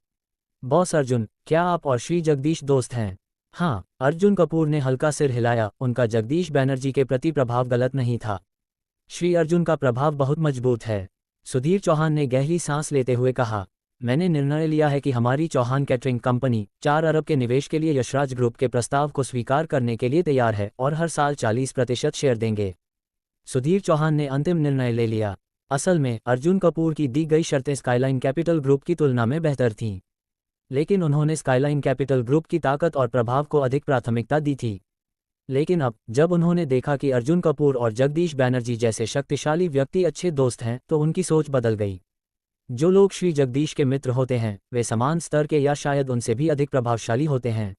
बॉस अर्जुन, क्या आप और श्री जगदीश दोस्त हैं? हाँ, अर्जुन कपूर ने हल्का सिर हिलाया। उनका जगदीश बैनर्जी के प्रति प्रभाव गलत नहीं था। श्री अर्जुन का प्रभाव बहुत मजबूत है। सुधीर चौहान ने गहरी सांस लेते हुए कहा, मैंने निर्णय लिया है कि हमारी चौहान कैटरिंग कंपनी 4 अरब के निवेश के लिए यशराज ग्रुप के प्रस्ताव को स्वीकार करने के लिए तैयार है और हर साल 40% शेयर देंगे। सुधीर चौहान ने अंतिम निर्णय ले लिया। असल में अर्जुन कपूर की दी गई शर्तें स्काईलाइन कैपिटल ग्रुप की तुलना में बेहतर थीं, लेकिन उन्होंने स्काईलाइन कैपिटल ग्रुप की ताकत और प्रभाव को अधिक प्राथमिकता दी थी। लेकिन अब जब उन्होंने देखा कि अर्जुन कपूर और जगदीश बैनर्जी जैसे शक्तिशाली व्यक्ति अच्छे दोस्त हैं, तो उनकी सोच बदल गई। जो लोग श्री जगदीश के मित्र होते हैं, वे समान स्तर के या शायद उनसे भी अधिक प्रभावशाली होते हैं।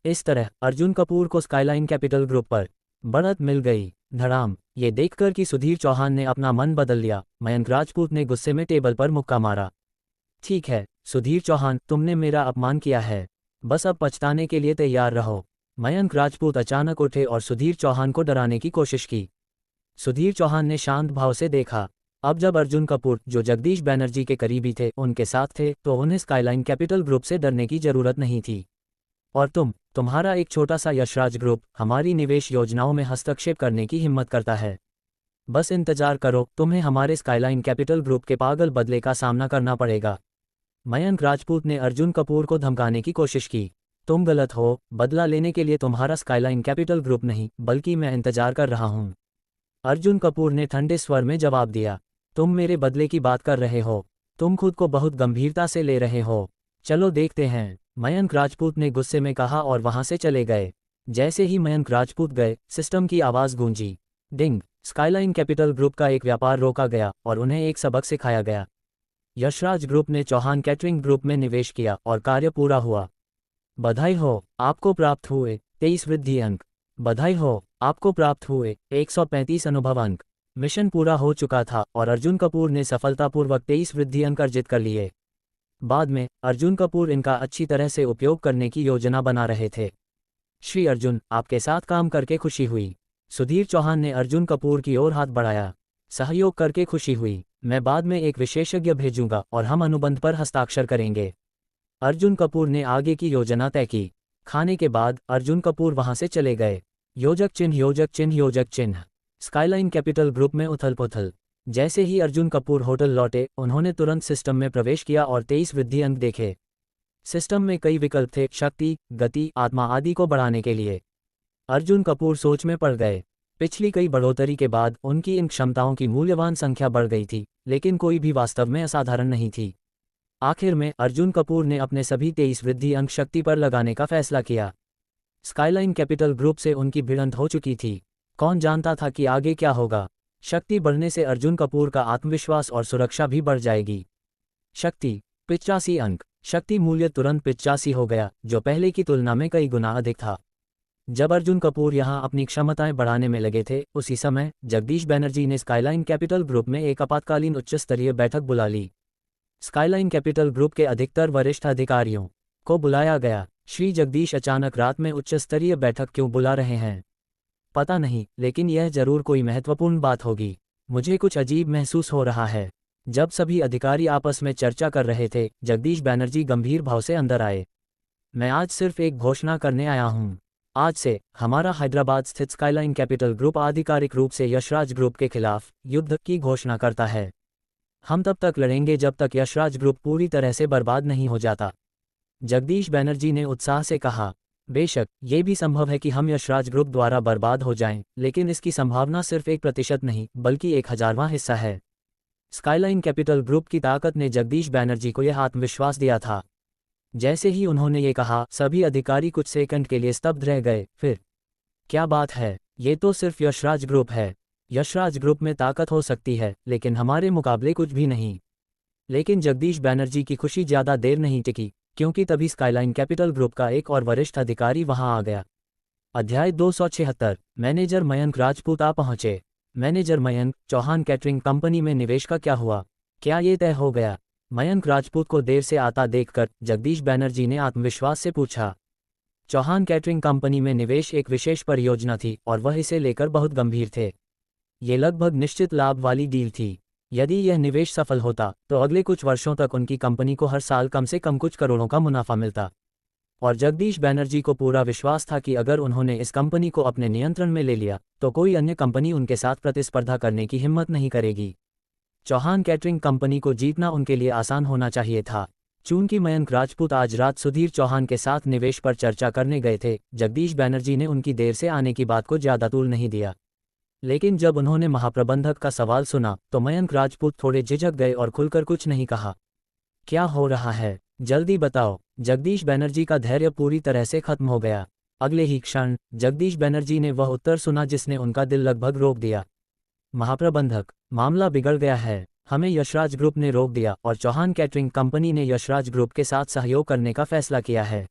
इस तरह अर्जुन कपूर को स्काईलाइन कैपिटल ग्रुप पर बढ़त मिल गई। धड़ाम। ये देखकर कि सुधीर चौहान ने अपना मन बदल लिया, मयंक राजपूत ने गुस्से में टेबल पर मुक्का मारा। ठीक है सुधीर चौहान, तुमने मेरा अपमान किया है, बस अब पछताने के लिए तैयार रहो। मयंक राजपूत अचानक उठे और सुधीर चौहान को डराने की कोशिश की। सुधीर चौहान ने शांत भाव से देखा। अब जब अर्जुन कपूर, जो जगदीश बैनर्जी के करीबी थे, उनके साथ थे, तो उन्हें स्काईलाइन कैपिटल ग्रुप से डरने की जरूरत नहीं थी। और तुम्हारा एक छोटा सा यशराज ग्रुप हमारी निवेश योजनाओं में हस्तक्षेप करने की हिम्मत करता है। बस इंतजार करो, तुम्हें हमारे स्काईलाइन कैपिटल ग्रुप के पागल बदले का सामना करना पड़ेगा। मयंक राजपूत ने अर्जुन कपूर को धमकाने की कोशिश की। तुम गलत हो, बदला लेने के लिए तुम्हारा स्काईलाइन कैपिटल ग्रुप नहीं, बल्कि मैं इंतजार कर रहा हूँ। अर्जुन कपूर ने ठंडे स्वर में जवाब दिया, तुम मेरे बदले की बात कर रहे हो, तुम खुद को बहुत गंभीरता से ले रहे हो। चलो देखते हैं, मयंक राजपूत ने गुस्से में कहा और वहां से चले गए। जैसे ही मयंक राजपूत गए, सिस्टम की आवाज गूंजी। डिंग। स्काईलाइन कैपिटल ग्रुप का एक व्यापार रोका गया और उन्हें एक सबक सिखाया गया। यशराज ग्रुप ने चौहान कैटरिंग ग्रुप में निवेश किया और कार्य पूरा हुआ। बधाई हो, आपको प्राप्त हुए 23 वृद्धि अंक। बधाई हो, आपको प्राप्त हुए 135 अनुभव अंक। मिशन पूरा हो चुका था और अर्जुन कपूर ने सफलतापूर्वक 23 वृद्धि अंक अर्जित कर लिए। बाद में अर्जुन कपूर इनका अच्छी तरह से उपयोग करने की योजना बना रहे थे। श्री अर्जुन, आपके साथ काम करके खुशी हुई। सुधीर चौहान ने अर्जुन कपूर की ओर हाथ बढ़ाया। सहयोग करके खुशी हुई। मैं बाद में एक विशेषज्ञ भेजूंगा और हम अनुबंध पर हस्ताक्षर करेंगे। अर्जुन कपूर ने आगे की योजना तय की। खाने के बाद अर्जुन कपूर वहां से चले गए। योजक चिन्ह योजक चिन्ह योजक चिन्ह। स्काईलाइन कैपिटल ग्रुप में उथल पुथल। जैसे ही अर्जुन कपूर होटल लौटे, उन्होंने तुरंत सिस्टम में प्रवेश किया और 23 वृद्धि अंक देखे। सिस्टम में कई विकल्प थे, शक्ति, गति, आत्मा आदि को बढ़ाने के लिए। अर्जुन कपूर सोच में पड़ गए। पिछली कई बढ़ोतरी के बाद उनकी इन क्षमताओं की मूल्यवान संख्या बढ़ गई थी, लेकिन कोई भी वास्तव में असाधारण नहीं थी। आखिर में अर्जुन कपूर ने अपने सभी 23 वृद्धि अंक शक्ति पर लगाने का फैसला किया। स्काईलाइन कैपिटल ग्रुप से उनकी भिड़ंत हो चुकी थी। कौन जानता था कि आगे क्या होगा। शक्ति बढ़ने से अर्जुन कपूर का आत्मविश्वास और सुरक्षा भी बढ़ जाएगी। शक्ति 85 अंक। शक्ति मूल्य तुरंत 85 हो गया, जो पहले की तुलना में कई गुना अधिक था। जब अर्जुन कपूर यहां अपनी क्षमताएं बढ़ाने में लगे थे, उसी समय जगदीश बैनर्जी ने स्काईलाइन कैपिटल ग्रुप में एक आपातकालीन उच्च स्तरीय बैठक बुला ली। स्काईलाइन कैपिटल ग्रुप के अधिकतर वरिष्ठ अधिकारियों को बुलाया गया। श्री जगदीश अचानक रात में उच्च स्तरीय बैठक क्यों बुला रहे हैं? पता नहीं, लेकिन यह जरूर कोई महत्वपूर्ण बात होगी। मुझे कुछ अजीब महसूस हो रहा है। जब सभी अधिकारी आपस में चर्चा कर रहे थे, जगदीश बैनर्जी गंभीर भाव से अंदर आए। मैं आज सिर्फ एक घोषणा करने आया हूं। आज से हमारा हैदराबाद स्थित स्काईलाइन कैपिटल ग्रुप आधिकारिक रूप से यशराज ग्रुप के खिलाफ युद्ध की घोषणा करता है। हम तब तक लड़ेंगे जब तक यशराज ग्रुप पूरी तरह से बर्बाद नहीं हो जाता। जगदीश बैनर्जी ने उत्साह से कहा। बेशक, ये भी संभव है कि हम यशराज ग्रुप द्वारा बर्बाद हो जाएं, लेकिन इसकी संभावना सिर्फ 1% नहीं, बल्कि 1000वां हिस्सा है। स्काईलाइन कैपिटल ग्रुप की ताकत ने जगदीश बैनर्जी को यह आत्मविश्वास दिया था। जैसे ही उन्होंने ये कहा, सभी अधिकारी कुछ सेकंड के लिए स्तब्ध रह गए। फिर, क्या बात है? ये तो सिर्फ यशराज ग्रुप है। यशराज ग्रुप में ताकत हो सकती है, लेकिन हमारे मुकाबले कुछ भी नहीं। लेकिन जगदीश बैनर्जी की खुशी ज़्यादा देर नहीं टिकी, क्योंकि तभी स्काईलाइन कैपिटल ग्रुप का एक और वरिष्ठ अधिकारी वहां आ गया। अध्याय 276। मैनेजर मयंक राजपूत आ पहुंचे। Manager Mayank, Chauhan catering company में निवेश का क्या हुआ? क्या ये तय हो गया? मयंक राजपूत को देर से आता देखकर जगदीश बैनर्जी ने आत्मविश्वास से पूछा। चौहान कैटरिंग कंपनी में निवेश एक विशेष परियोजना थी और वह इसे लेकर बहुत गंभीर थे। ये लगभग निश्चित लाभ वाली डील थी। यदि यह निवेश सफल होता तो अगले कुछ वर्षों तक उनकी कंपनी को हर साल कम से कम कुछ करोड़ों का मुनाफा मिलता। और जगदीश बैनर्जी को पूरा विश्वास था कि अगर उन्होंने इस कंपनी को अपने नियंत्रण में ले लिया तो कोई अन्य कंपनी उनके साथ प्रतिस्पर्धा करने की हिम्मत नहीं करेगी। चौहान कैटरिंग कंपनी को जीतना उनके लिए आसान होना चाहिए था। चूंकि मयंक राजपूत आज रात सुधीर चौहान के साथ निवेश पर चर्चा करने गए थे, जगदीश बैनर्जी ने उनकी देर से आने की बात को ज़्यादा तूल नहीं दिया। लेकिन जब उन्होंने महाप्रबंधक का सवाल सुना तो मयंक राजपूत थोड़े झिझक गए और खुलकर कुछ नहीं कहा। क्या हो रहा है? जल्दी बताओ। जगदीश बैनर्जी का धैर्य पूरी तरह से खत्म हो गया। अगले ही क्षण जगदीश बैनर्जी ने वह उत्तर सुना जिसने उनका दिल लगभग रोक दिया। महाप्रबंधक, मामला बिगड़ गया है। हमें यशराज ग्रुप ने रोक दिया और चौहान कैटरिंग कंपनी ने यशराज ग्रुप के साथ सहयोग करने का फैसला किया है।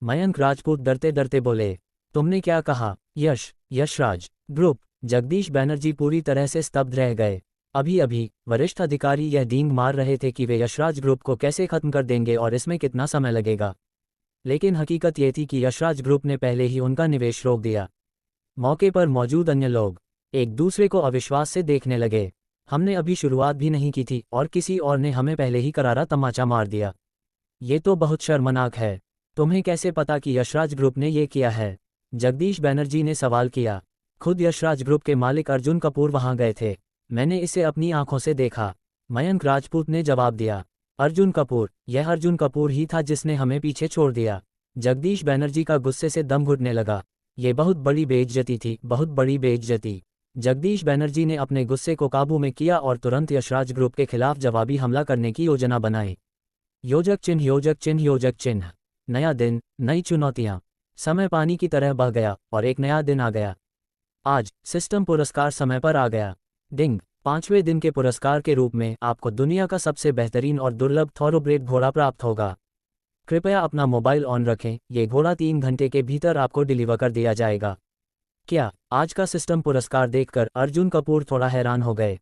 मयंक राजपूत डरते डरते बोले। तुमने क्या कहा? यशराज ग्रुप। जगदीश बैनर्जी पूरी तरह से स्तब्ध रह गए। अभी अभी वरिष्ठ अधिकारी यह डींग मार रहे थे कि वे यशराज ग्रुप को कैसे खत्म कर देंगे और इसमें कितना समय लगेगा। लेकिन हकीकत ये थी कि यशराज ग्रुप ने पहले ही उनका निवेश रोक दिया। मौके पर मौजूद अन्य लोग एक दूसरे को अविश्वास से देखने लगे। हमने अभी शुरुआत भी नहीं की थी और किसी और ने हमें पहले ही करारा तमाचा मार दिया। ये तो बहुत शर्मनाक है। तुम्हें कैसे पता कि यशराज ग्रुप ने ये किया है? जगदीश बैनर्जी ने सवाल किया। खुद यशराज ग्रुप के मालिक अर्जुन कपूर वहां गए थे। मैंने इसे अपनी आंखों से देखा। मयंक राजपूत ने जवाब दिया। अर्जुन कपूर? यह अर्जुन कपूर ही था जिसने हमें पीछे छोड़ दिया। जगदीश बैनर्जी का गुस्से से दम घुटने लगा। ये बहुत बड़ी बेइज्जती थी, बहुत बड़ी बेइज्जती। जगदीश बैनर्जी ने अपने गुस्से को काबू में किया और तुरंत यशराज ग्रुप के खिलाफ जवाबी हमला करने की योजना बनाई। योजक चिन्ह, योजक चिन्ह, योजक चिन्ह। नया दिन, नई चुनौतियां। समय पानी की तरह बह गया और एक नया दिन आ गया। आज सिस्टम पुरस्कार समय पर आ गया। डिंग। 5वें दिन के पुरस्कार के रूप में आपको दुनिया का सबसे बेहतरीन और दुर्लभ थॉरोब्रेड घोड़ा प्राप्त होगा। कृपया अपना मोबाइल ऑन रखें, ये घोड़ा 3 घंटे के भीतर आपको डिलीवर कर दिया जाएगा। क्या? आज का सिस्टम पुरस्कार देखकर अर्जुन कपूर थोड़ा हैरान हो गए।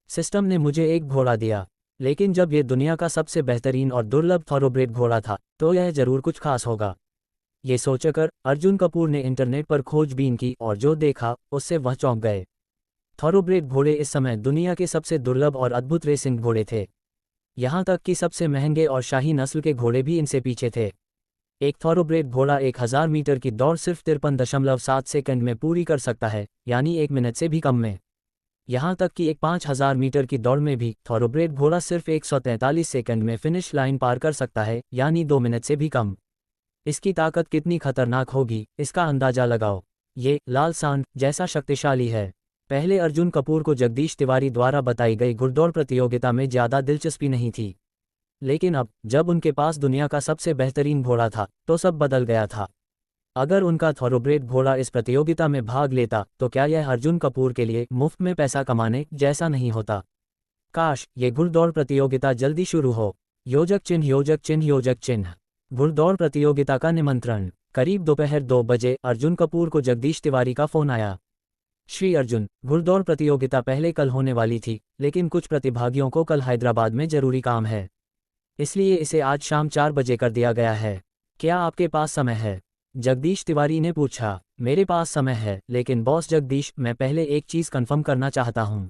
सिस्टम ने मुझे एक घोड़ा दिया, लेकिन जब ये दुनिया का सबसे बेहतरीन और दुर्लभ थॉरोब्रेड घोड़ा था तो यह जरूर कुछ खास होगा। ये सोचकर अर्जुन कपूर ने इंटरनेट पर खोजबीन की और जो देखा उससे वह चौंक गए। थॉरोब्रेड घोड़े इस समय दुनिया के सबसे दुर्लभ और अद्भुत रेसिंग घोड़े थे। यहाँ तक कि सबसे महंगे और शाही नस्ल के घोड़े भी इनसे पीछे थे। एक थॉरोब्रेड घोड़ा 1000 मीटर की दौड़ सिर्फ 53.7 सेकंड में पूरी कर सकता है, यानी 1 मिनट से भी कम में। यहाँ तक कि एक 5000 मीटर की दौड़ में भी थॉरोब्रेड घोड़ा सिर्फ 143 सेकंड में फिनिश लाइन पार कर सकता है, यानी 2 मिनट से भी कम। इसकी ताकत कितनी खतरनाक होगी, इसका अंदाजा लगाओ। ये लाल सांड जैसा शक्तिशाली है। पहले अर्जुन कपूर को जगदीश तिवारी द्वारा बताई गई घुड़दौड़ प्रतियोगिता में ज़्यादा दिलचस्पी नहीं थी, लेकिन अब जब उनके पास दुनिया का सबसे बेहतरीन घोड़ा था तो सब बदल गया था। अगर उनका थॉरोब्रेड घोड़ा इस प्रतियोगिता में भाग लेता तो क्या यह अर्जुन कपूर के लिए मुफ्त में पैसा कमाने जैसा नहीं होता। काश ये घुड़दौड़ प्रतियोगिता जल्दी शुरू हो। योजक चिन्ह योजक चिन्ह योजक चिन्ह। घुड़दौड़ प्रतियोगिता का निमंत्रण। करीब दोपहर 2 बजे अर्जुन कपूर को जगदीश तिवारी का फोन आया। श्री अर्जुन, घुड़दौड़ प्रतियोगिता पहले कल होने वाली थी, लेकिन कुछ प्रतिभागियों को कल हैदराबाद में जरूरी काम है, इसलिए इसे आज शाम 4 बजे कर दिया गया है। क्या आपके पास समय है? जगदीश तिवारी ने पूछा। मेरे पास समय है, लेकिन बॉस जगदीश, मैं पहले एक चीज़ कंफर्म करना चाहता हूँ।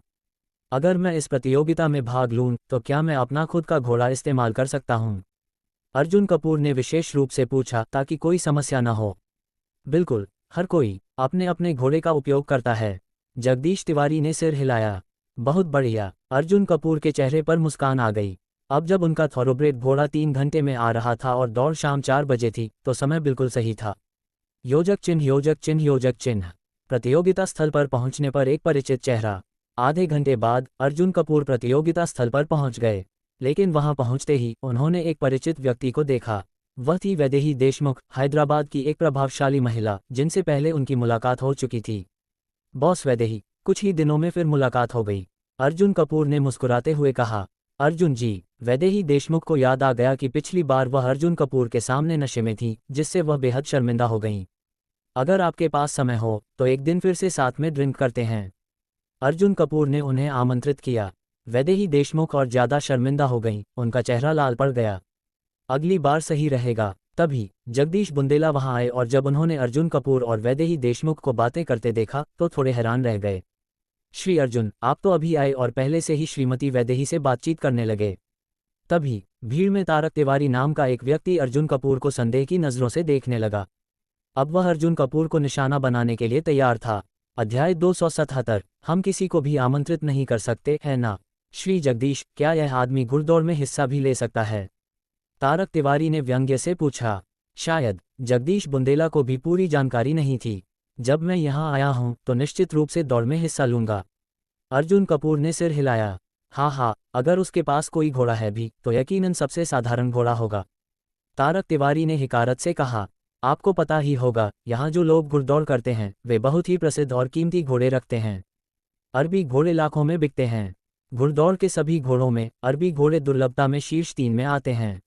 अगर मैं इस प्रतियोगिता में भाग लूँ तो क्या मैं अपना खुद का घोड़ा इस्तेमाल कर सकता हूँ? अर्जुन कपूर ने विशेष रूप से पूछा ताकि कोई समस्या न हो। बिल्कुल, हर कोई अपने अपने घोड़े का उपयोग करता है। जगदीश तिवारी ने सिर हिलाया। बहुत बढ़िया। अर्जुन कपूर के चेहरे पर मुस्कान आ गई। अब जब उनका थॉरोब्रेड घोड़ा 3 घंटे में आ रहा था और दौड़ शाम 4 बजे थी, तो समय बिल्कुल सही था। योजक चिन्ह योजक चिन्ह योजक चिन्ह। प्रतियोगिता स्थल पर पहुंचने पर एक परिचित चेहरा। आधे घंटे बाद अर्जुन कपूर प्रतियोगिता स्थल पर पहुंच गए, लेकिन वहां पहुंचते ही उन्होंने एक परिचित व्यक्ति को देखा। वह थी वैदेही देशमुख, हैदराबाद की एक प्रभावशाली महिला जिनसे पहले उनकी मुलाकात हो चुकी थी। बॉस वैदेही, कुछ ही दिनों में फिर मुलाकात हो गई। अर्जुन कपूर ने मुस्कुराते हुए कहा। अर्जुन जी, वैदेही देशमुख को याद आ गया कि पिछली बार वह अर्जुन कपूर के सामने नशे में थी, जिससे वह बेहद शर्मिंदा हो गईं। अगर आपके पास समय हो तो एक दिन फिर से साथ में ड्रिंक करते हैं। अर्जुन कपूर ने उन्हें आमंत्रित किया। वैदेही देशमुख और ज़्यादा शर्मिंदा हो गईं, उनका चेहरा लाल पड़ गया। अगली बार सही रहेगा। तभी जगदीश बुंदेला वहां आए और जब उन्होंने अर्जुन कपूर और वैदेही देशमुख को बातें करते देखा तो थोड़े हैरान रह गए। श्री अर्जुन, आप तो अभी आए और पहले से ही श्रीमती वैदेही से बातचीत करने लगे। तभी भीड़ में तारक तिवारी नाम का एक व्यक्ति अर्जुन कपूर को संदेह की नज़रों से देखने लगा। अब वह अर्जुन कपूर को निशाना बनाने के लिए तैयार था। अध्याय 277। हम किसी को भी आमंत्रित नहीं कर सकते, है ना? श्री जगदीश, क्या यह आदमी घुड़दौड़ में हिस्सा भी ले सकता है? तारक तिवारी ने व्यंग्य से पूछा। शायद जगदीश बुंदेला को भी पूरी जानकारी नहीं थी। जब मैं यहाँ आया हूँ तो निश्चित रूप से दौड़ में हिस्सा लूंगा। अर्जुन कपूर ने सिर हिलाया। हाँ, अगर उसके पास कोई घोड़ा है भी तो यकीनन सबसे साधारण घोड़ा होगा। तारक तिवारी ने हिकारत से कहा। आपको पता ही होगा, यहाँ जो लोग घुड़दौड़ करते हैं वे बहुत ही प्रसिद्ध और कीमती घोड़े रखते हैं। अरबी घोड़े लाखों में बिकते हैं। घुड़दौड़ के सभी घोड़ों में अरबी घोड़े दुर्लभता में शीर्ष 3 में आते हैं।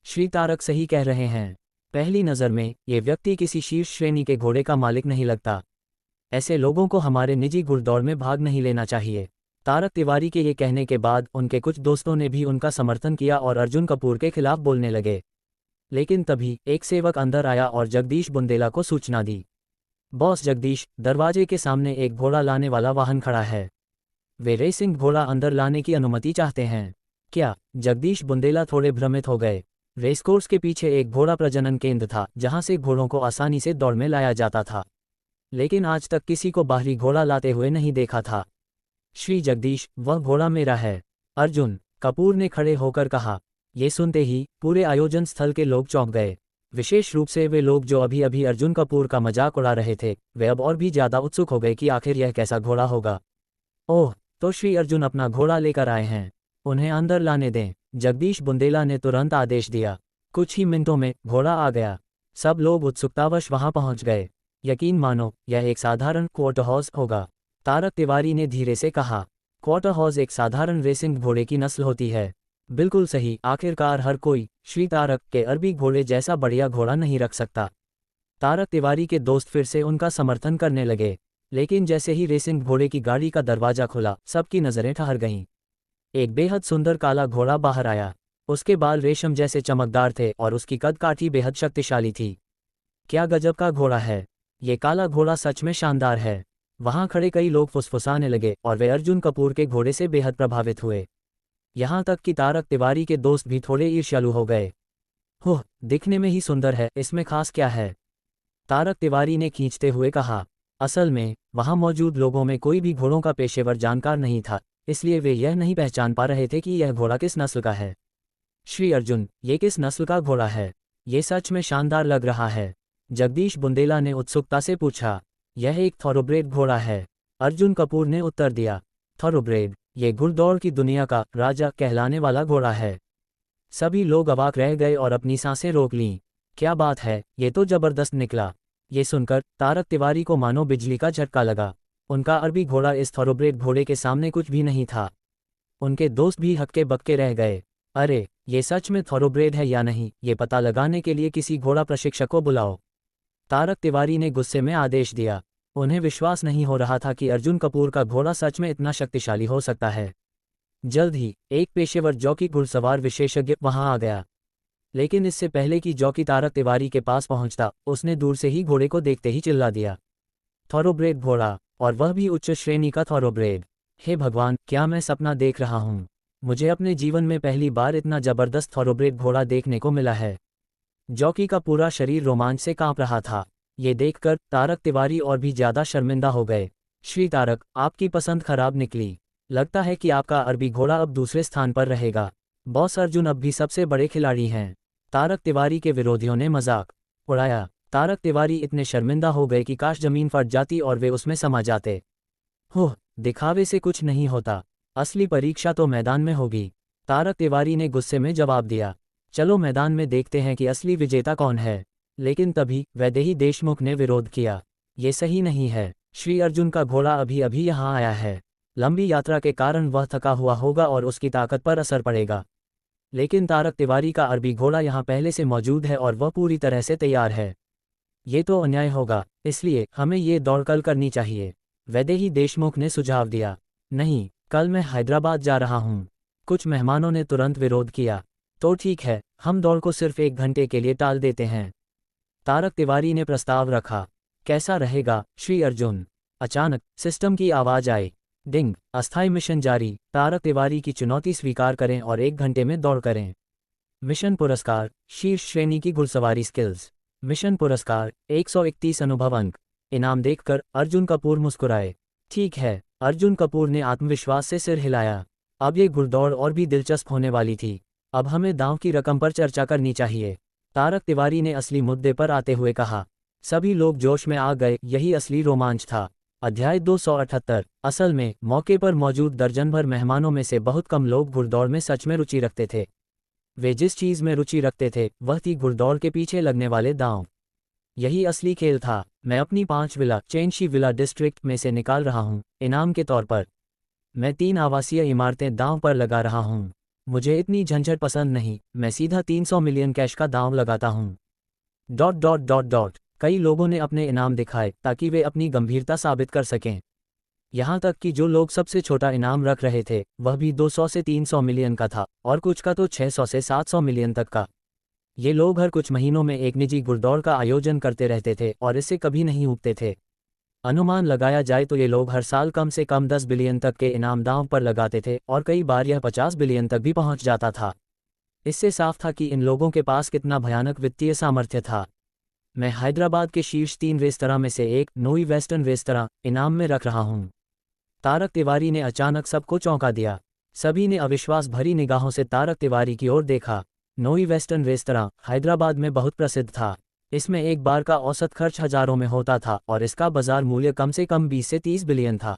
श्री तारक सही कह रहे हैं। पहली नज़र में ये व्यक्ति किसी शीर्ष श्रेणी के घोड़े का मालिक नहीं लगता। ऐसे लोगों को हमारे निजी घुड़दौड़ में भाग नहीं लेना चाहिए। तारक तिवारी के ये कहने के बाद उनके कुछ दोस्तों ने भी उनका समर्थन किया और अर्जुन कपूर के खिलाफ बोलने लगे। लेकिन तभी एक सेवक अंदर आया और जगदीश बुंदेला को सूचना दी। बॉस जगदीश, दरवाजे के सामने एक घोड़ा लाने वाला वाहन खड़ा है। वे रेसिंग घोड़ा अंदर लाने की अनुमति चाहते हैं। क्या? जगदीश बुंदेला थोड़े भ्रमित हो गए। रेसकोर्स के पीछे एक घोड़ा प्रजनन केंद्र था जहां से घोड़ों को आसानी से दौड़ में लाया जाता था, लेकिन आज तक किसी को बाहरी घोड़ा लाते हुए नहीं देखा था। श्री जगदीश, वह घोड़ा मेरा है। अर्जुन कपूर ने खड़े होकर कहा। ये सुनते ही पूरे आयोजन स्थल के लोग चौंक गए। विशेष रूप से वे लोग जो अभी अभी अर्जुन कपूर का मजाक उड़ा रहे थे, वे अब और भी ज्यादा उत्सुक हो गए कि आखिर यह कैसा घोड़ा होगा। ओह, तो श्री अर्जुन अपना घोड़ा लेकर आए हैं। उन्हें अंदर लाने दें। जगदीश बुंदेला ने तुरंत आदेश दिया। कुछ ही मिनटों में घोड़ा आ गया। सब लोग उत्सुकतावश वहां पहुंच गए। यकीन मानो, यह एक साधारण क्वार्टर हॉर्स होगा, तारक तिवारी ने धीरे से कहा। क्वार्टर हॉर्स एक साधारण रेसिंग घोड़े की नस्ल होती है। बिल्कुल सही। आखिरकार हर कोई श्री तारक के अरबी घोड़े जैसा बढ़िया घोड़ा नहीं रख सकता। तारक तिवारी के दोस्त फिर से उनका समर्थन करने लगे, लेकिन जैसे ही रेसिंग घोड़े की गाड़ी का दरवाजा खुला, सबकी नज़रें ठहर गईं। एक बेहद सुंदर काला घोड़ा बाहर आया। उसके बाल रेशम जैसे चमकदार थे और उसकी कदकाठी बेहद शक्तिशाली थी। क्या गजब का घोड़ा है! ये काला घोड़ा सच में शानदार है। वहां खड़े कई लोग फुसफुसाने लगे और वे अर्जुन कपूर के घोड़े से बेहद प्रभावित हुए। यहाँ तक कि तारक तिवारी के दोस्त भी थोड़े ईर्ष्यालु हो गए। होह, दिखने में ही सुंदर है, इसमें खास क्या है? तारक तिवारी ने खींचते हुए कहा। असल में वहां मौजूद लोगों में कोई भी घोड़ों का पेशेवर जानकार नहीं था, इसलिए वे यह नहीं पहचान पा रहे थे कि यह घोड़ा किस नस्ल का है। श्री अर्जुन, ये किस नस्ल का घोड़ा है? ये सच में शानदार लग रहा है। जगदीश बुंदेला ने उत्सुकता से पूछा। यह एक थॉरोब्रेड घोड़ा है, अर्जुन कपूर ने उत्तर दिया। थॉरोब्रेड, ये घुड़दौड़ की दुनिया का राजा कहलाने वाला घोड़ा है। सभी लोग अवाक रह गए और अपनी सांसें रोक लीं। क्या बात है, ये तो जबरदस्त निकला। ये सुनकर तारक तिवारी को मानो बिजली का झटका लगा। उनका अरबी घोड़ा इस थॉरोब्रेड घोड़े के सामने कुछ भी नहीं था। उनके दोस्त भी हक्के बक्के रह गए। अरे, ये सच में थॉरोब्रेड है या नहीं, ये पता लगाने के लिए किसी घोड़ा प्रशिक्षक को बुलाओ। तारक तिवारी ने गुस्से में आदेश दिया। उन्हें विश्वास नहीं हो रहा था कि अर्जुन कपूर का घोड़ा सच में इतना शक्तिशाली हो सकता है। जल्द ही एक पेशेवर जॉकी घुड़सवार विशेषज्ञ वहां आ गया। लेकिन इससे पहले कि जॉकी तारक तिवारी के पास पहुंचता, उसने दूर से ही घोड़े को देखते ही चिल्ला दिया। थॉरोब्रेड घोड़ा, और वह भी उच्च श्रेणी का थॉरोब्रेड। हे भगवान, क्या मैं सपना देख रहा हूँ? मुझे अपने जीवन में पहली बार इतना जबरदस्त थॉरोब्रेड घोड़ा देखने को मिला है। जॉकी का पूरा शरीर रोमांच से कांप रहा था। ये देखकर तारक तिवारी और भी ज्यादा शर्मिंदा हो गए। श्री तारक, आपकी पसंद खराब निकली। लगता है कि आपका अरबी घोड़ा अब दूसरे स्थान पर रहेगा। बॉस अर्जुन अब भी सबसे बड़े खिलाड़ी हैं। तारक तिवारी के विरोधियों ने मजाक उड़ाया। तारक तिवारी इतने शर्मिंदा हो गए कि काश जमीन फट जाती और वे उसमें समा जाते। दिखावे से कुछ नहीं होता, असली परीक्षा तो मैदान में होगी। तारक तिवारी ने गुस्से में जवाब दिया। चलो मैदान में देखते हैं कि असली विजेता कौन है। लेकिन तभी वैदेही देशमुख ने विरोध किया। ये सही नहीं है, श्री अर्जुन का घोड़ा अभी अभी यहाँ आया है। लंबी यात्रा के कारण वह थका हुआ होगा और उसकी ताकत पर असर पड़ेगा। लेकिन तारक तिवारी का अरबी घोड़ा यहाँ पहले से मौजूद है और वह पूरी तरह से तैयार है। ये तो अन्याय होगा, इसलिए हमें ये दौड़ कल करनी चाहिए, वैदेही देशमुख ने सुझाव दिया। नहीं, कल मैं हैदराबाद जा रहा हूँ। कुछ मेहमानों ने तुरंत विरोध किया। तो ठीक है, हम दौड़ को सिर्फ 1 घंटे के लिए टाल देते हैं, तारक तिवारी ने प्रस्ताव रखा। कैसा रहेगा श्री अर्जुन? अचानक सिस्टम की आवाज आई। डिंग, अस्थायी मिशन जारी, तारक तिवारी की चुनौती स्वीकार करें और 1 घंटे में दौड़ करें। मिशन पुरस्कार, शीर्ष श्रेणी की घुड़सवारी स्किल्स। मिशन पुरस्कार, 131 अनुभव अंक। इनाम देखकर अर्जुन कपूर मुस्कुराए। ठीक है, अर्जुन कपूर ने आत्मविश्वास से सिर हिलाया। अब ये घुड़दौड़ और भी दिलचस्प होने वाली थी। अब हमें दांव की रकम पर चर्चा करनी चाहिए, तारक तिवारी ने असली मुद्दे पर आते हुए कहा। सभी लोग जोश में आ गए, यही असली रोमांच था। अध्याय 278। असल में मौके पर मौजूद दर्जन भर मेहमानों में से बहुत कम लोग घुड़दौड़ में सच में रुचि रखते थे। वे जिस चीज में रुचि रखते थे वह थी घुड़दौड़ के पीछे लगने वाले दांव। यही असली खेल था। मैं अपनी 5 विला चेंशी विला डिस्ट्रिक्ट में से निकाल रहा हूँ इनाम के तौर पर। मैं 3 आवासीय इमारतें दांव पर लगा रहा हूँ। मुझे इतनी झंझट पसंद नहीं, मैं सीधा 300 मिलियन कैश का दांव लगाता हूँ। कई लोगों ने अपने इनाम दिखाए ताकि वे अपनी गंभीरता साबित कर सकें। यहाँ तक कि जो लोग सबसे छोटा इनाम रख रहे थे वह भी 200 से 300 मिलियन का था और कुछ का तो 600 से 700 मिलियन तक का। ये लोग हर कुछ महीनों में एक निजी घुड़दौड़ का आयोजन करते रहते थे और इससे कभी नहीं ऊबते थे। अनुमान लगाया जाए तो ये लोग हर साल कम से कम 10 बिलियन तक के इनाम दांव पर लगाते थे और कई बार यह 50 बिलियन तक भी पहुंच जाता था। इससे साफ था कि इन लोगों के पास कितना भयानक वित्तीय सामर्थ्य था। मैं हैदराबाद के शीर्ष 3 रेस्तरां में से एक नोई वेस्टर्न रेस्तरां इनाम में रख रहा हूं। तारक तिवारी ने अचानक सबको चौंका दिया। सभी ने अविश्वास भरी निगाहों से तारक तिवारी की ओर देखा। नोई वेस्टर्न रेस्तरां हैदराबाद में बहुत प्रसिद्ध था। इसमें एक बार का औसत खर्च हजारों में होता था और इसका बाजार मूल्य कम से कम 20 से 30 बिलियन था।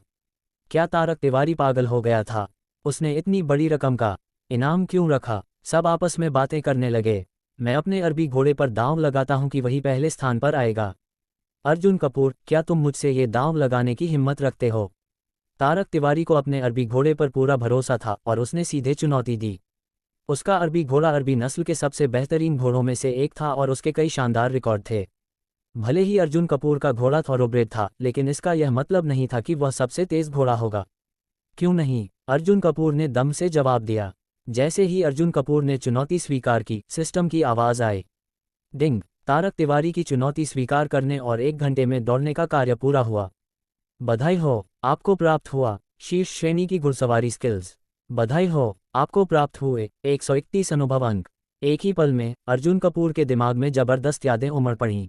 क्या तारक तिवारी पागल हो गया था? उसने इतनी बड़ी रकम का इनाम क्यों रखा? सब आपस में बातें करने लगे। मैं अपने अरबी घोड़े पर दांव लगाता हूं कि वही पहले स्थान पर आएगा। अर्जुन कपूर, क्या तुम मुझसे ये दांव लगाने की हिम्मत रखते हो? तारक तिवारी को अपने अरबी घोड़े पर पूरा भरोसा था और उसने सीधे चुनौती दी। उसका अरबी घोड़ा अरबी नस्ल के सबसे बेहतरीन घोड़ों में से एक था और उसके कई शानदार रिकॉर्ड थे। भले ही अर्जुन कपूर का घोड़ा थॉरोब्रेड था, लेकिन इसका यह मतलब नहीं था कि वह सबसे तेज घोड़ा होगा। क्यों नहीं? अर्जुन कपूर ने दम से जवाब दिया। जैसे ही अर्जुन कपूर ने चुनौती स्वीकार की, सिस्टम की आवाज आई। डिंग, तारक तिवारी की चुनौती स्वीकार करने और 1 घंटे में दौड़ने का कार्य पूरा हुआ। बधाई हो, आपको प्राप्त हुआ शीर्ष श्रेणी की घुड़सवारी स्किल्स। बधाई हो, आपको प्राप्त हुए 131 अनुभव अंक। एक ही पल में अर्जुन कपूर के दिमाग में जबरदस्त यादें उमड़ पड़ीं।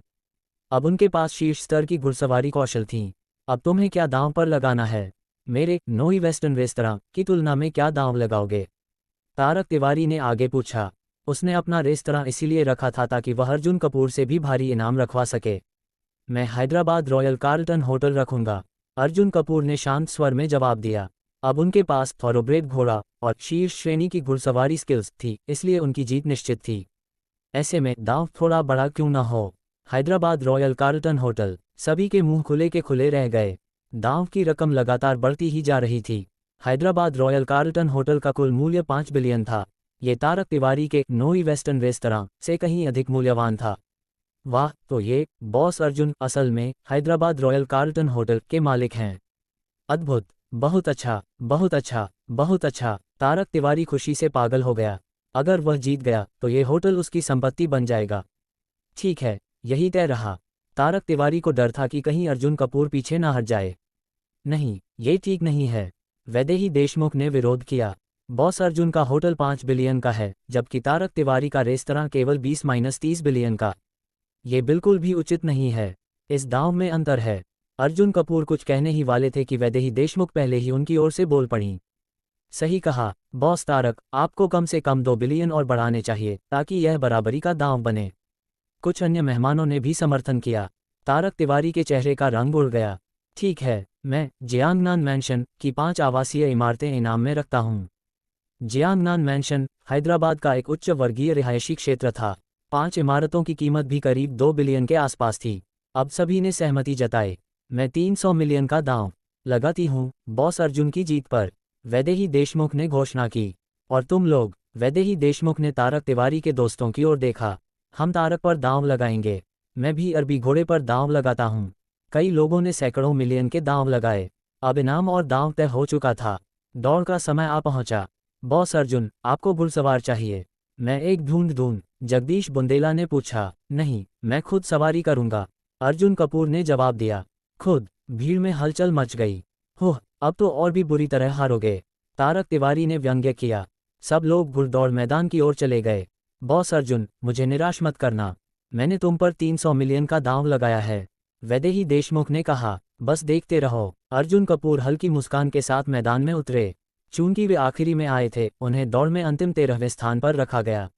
अब उनके पास शीर्ष स्तर की घुड़सवारी कौशल थी। अब तुम्हें क्या दांव पर लगाना है? मेरे नोई वेस्टर्न रेस्तरां की तुलना में क्या दांव लगाओगे? तारक तिवारी ने आगे पूछा। उसने अपना रेस्तरां इसीलिए रखा था ताकि वह अर्जुन कपूर से भी भारी इनाम रखवा सके। मैं हैदराबाद रॉयल कार्लटन होटल रखूंगा, अर्जुन कपूर ने शांत स्वर में जवाब दिया। अब उनके पास थॉरोब्रेड घोड़ा और शीर्ष श्रेणी की घुड़सवारी स्किल्स थी, इसलिए उनकी जीत निश्चित थी। ऐसे में दांव थोड़ा बड़ा क्यों ना हो? Hyderabad royal Carlton hotel. सभी के मुंह खुले के खुले रह गए। दांव की रकम लगातार बढ़ती ही जा रही थी। हैदराबाद रॉयल कार्लटन होटल का कुल मूल्य 5 बिलियन था। ये तारक तिवारी के नोई वेस्टर्न रेस्तरां से कहीं अधिक मूल्यवान था। वाह, तो ये बॉस अर्जुन असल में हैदराबाद रॉयल कार्लटन होटल के मालिक हैं। अद्भुत, बहुत अच्छा, बहुत अच्छा, बहुत अच्छा। तारक तिवारी खुशी से पागल हो गया। अगर वह जीत गया तो ये होटल उसकी संपत्ति बन जाएगा। ठीक है, यही तय रहा। तारक तिवारी को डर था कि कहीं अर्जुन कपूर पीछे ना हट जाए। नहीं, ये ठीक नहीं है। वैदेही देशमुख ने विरोध किया। बॉस अर्जुन का होटल 5 बिलियन का है, जबकि तारक तिवारी का रेस्तरां केवल 20-30 बिलियन का। ये बिल्कुल भी उचित नहीं है। इस दांव में अंतर है। अर्जुन कपूर कुछ कहने ही वाले थे कि वैदेही देशमुख पहले ही उनकी ओर से बोल पड़ी। सही कहा बॉस तारक, आपको कम से कम 2 बिलियन और बढ़ाने चाहिए ताकि यह बराबरी का दांव बने। कुछ अन्य मेहमानों ने भी समर्थन किया। तारक तिवारी के चेहरे का रंग उड़ गया। ठीक है, मैं जियांगनान मैंशन की 5 आवासीय इमारतें इनाम में रखता हूँ। जियांगनान मैंशन हैदराबाद का एक उच्च वर्गीय रिहायशी क्षेत्र था। 5 इमारतों की कीमत भी करीब 2 बिलियन के आसपास थी। अब सभी ने सहमति जताई। मैं 300 मिलियन का दांव लगाती हूँ बॉस अर्जुन की जीत पर, वैदेही देशमुख ने घोषणा की। और तुम लोग? वैदेही देशमुख ने तारक तिवारी के दोस्तों की ओर देखा। हम तारक पर दांव लगाएंगे। मैं भी अरबी घोड़े पर दांव लगाता हूँ। कई लोगों ने सैकड़ों मिलियन के दांव लगाए। अब इनाम और दांव तय हो चुका था। दौड़ का समय आ पहुंचा। बॉस अर्जुन, आपको घुड़सवार चाहिए? मैं एक ढूंढ दूं? जगदीश बुंदेला ने पूछा। नहीं, मैं खुद सवारी करूंगा, अर्जुन कपूर ने जवाब दिया। खुद? भीड़ में हलचल मच गई। होह, अब तो और भी बुरी तरह हारोगे, तारक तिवारी ने व्यंग्य किया। सब लोग घुड़दौड़ मैदान की ओर चले गए। बॉस अर्जुन, मुझे निराश मत करना। मैंने तुम पर 300 मिलियन का दांव लगाया है, वैदेही देशमुख ने कहा। बस देखते रहो। अर्जुन कपूर हल्की मुस्कान के साथ मैदान में उतरे। चूंकि वे आखिरी में आए थे, उन्हें दौड़ में अंतिम 13वें स्थान पर रखा गया।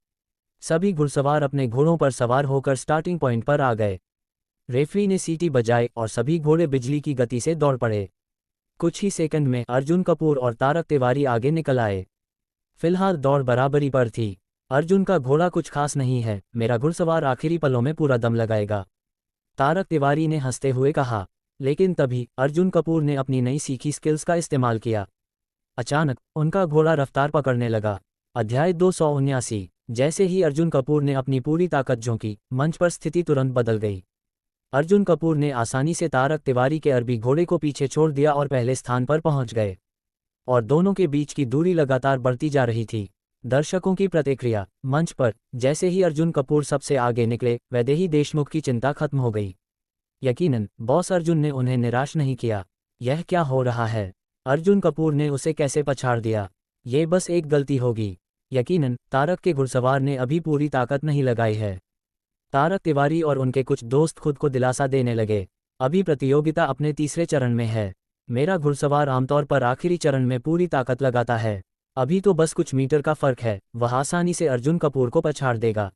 सभी घुड़सवार अपने घोड़ों पर सवार होकर स्टार्टिंग पॉइंट पर आ गए। रेफरी ने सीटी बजाई और सभी घोड़े बिजली की गति से दौड़ पड़े। कुछ ही सेकंड में अर्जुन कपूर और तारक तिवारी आगे निकल आए। फिलहाल दौड़ बराबरी पर थी। अर्जुन का घोड़ा कुछ खास नहीं है, मेरा घुड़सवार आखिरी पलों में पूरा दम लगाएगा, तारक तिवारी ने हंसते हुए कहा। लेकिन तभी अर्जुन कपूर ने अपनी नई सीखी स्किल्स का इस्तेमाल किया। अचानक उनका घोड़ा रफ्तार पकड़ने लगा। अध्याय 279। जैसे ही अर्जुन कपूर ने अपनी पूरी ताकत झोंकी, मंच पर स्थिति तुरंत बदल गई। अर्जुन कपूर ने आसानी से तारक तिवारी के अरबी घोड़े को पीछे छोड़ दिया और पहले स्थान पर पहुंच गए। और दोनों के बीच की दूरी लगातार बढ़ती जा रही थी। दर्शकों की प्रतिक्रिया। मंच पर जैसे ही अर्जुन कपूर सबसे आगे निकले, वैदेही देशमुख की चिंता खत्म हो गई। यकीनन बॉस अर्जुन ने उन्हें निराश नहीं किया। यह क्या हो रहा है? अर्जुन कपूर ने उसे कैसे पछाड़ दिया? ये बस एक गलती होगी। यकीनन तारक के घुड़सवार ने अभी पूरी ताकत नहीं लगाई है। तारक तिवारी और उनके कुछ दोस्त खुद को दिलासा देने लगे। अभी प्रतियोगिता अपने तीसरे चरण में है। मेरा घुड़सवार आमतौर पर आखिरी चरण में पूरी ताकत लगाता है। अभी तो बस कुछ मीटर का फर्क है, वह आसानी से अर्जुन कपूर को पछाड़ देगा।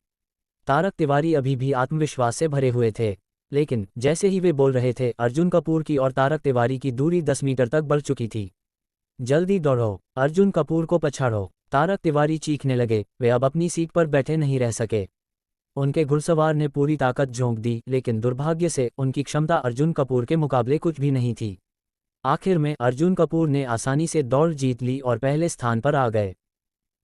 तारक तिवारी अभी भी आत्मविश्वास से भरे हुए थे, लेकिन जैसे ही वे बोल रहे थे, अर्जुन कपूर की और तारक तिवारी की दूरी 10 मीटर तक बढ़ चुकी थी। जल्दी दौड़ो, अर्जुन कपूर को पछाड़ो, तारक तिवारी चीखने लगे। वे अब अपनी सीट पर बैठे नहीं रह सके। उनके घुड़सवार ने पूरी ताकत झोंक दी, लेकिन दुर्भाग्य से उनकी क्षमता अर्जुन कपूर के मुकाबले कुछ भी नहीं थी। आखिर में अर्जुन कपूर ने आसानी से दौड़ जीत ली और पहले स्थान पर आ गए।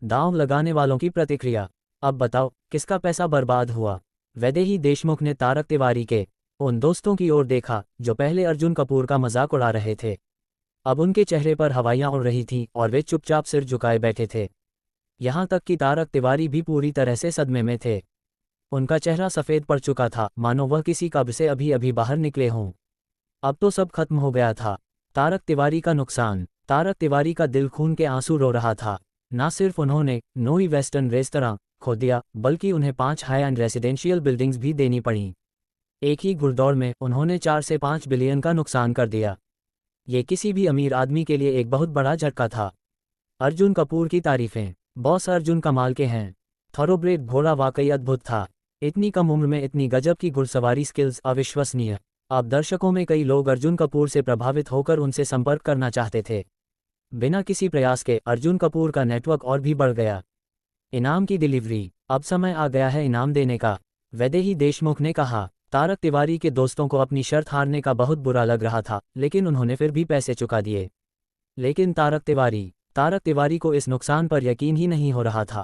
दांव लगाने वालों की प्रतिक्रिया। अब बताओ, किसका पैसा बर्बाद हुआ? वैदेही देशमुख ने तारक तिवारी के उन दोस्तों की ओर देखा जो पहले अर्जुन कपूर का मजाक उड़ा रहे थे। अब उनके चेहरे पर हवाइयां उड़ रही थीं और वे चुपचाप सिर झुकाए बैठे थे। यहां तक कि तारक तिवारी भी पूरी तरह से सदमे में थे। उनका चेहरा सफ़ेद पड़ चुका था, मानो वह किसी कब्र से अभी अभी बाहर निकले हों। अब तो सब खत्म हो गया था। तारक तिवारी का नुकसान। तारक तिवारी का दिल खून के आंसू रो रहा था। ना सिर्फ उन्होंने नोई वेस्टर्न रेस्तरां खो दिया, बल्कि उन्हें 5 हाई एंड रेसिडेंशियल बिल्डिंग्स भी देनी पड़ीं। एक ही घुड़दौड़ में उन्होंने 4 से 5 बिलियन का नुकसान कर दिया। ये किसी भी अमीर आदमी के लिए एक बहुत बड़ा झटका था। अर्जुन कपूर की तारीफें। बॉस अर्जुन कमाल के हैं। थॉरोब्रेड घोड़ा वाकई अद्भुत था। इतनी कम उम्र में इतनी गजब की घुड़सवारी स्किल्स अविश्वसनीय। अब दर्शकों में कई लोग अर्जुन कपूर से प्रभावित होकर उनसे संपर्क करना चाहते थे। बिना किसी प्रयास के अर्जुन कपूर का नेटवर्क और भी बढ़ गया। इनाम की डिलीवरी। अब समय आ गया है इनाम देने का, वैदेही देशमुख ने कहा। तारक तिवारी के दोस्तों को अपनी शर्त हारने का बहुत बुरा लग रहा था, लेकिन उन्होंने फिर भी पैसे चुका दिए। लेकिन तारक तिवारी को इस नुकसान पर यकीन ही नहीं हो रहा था।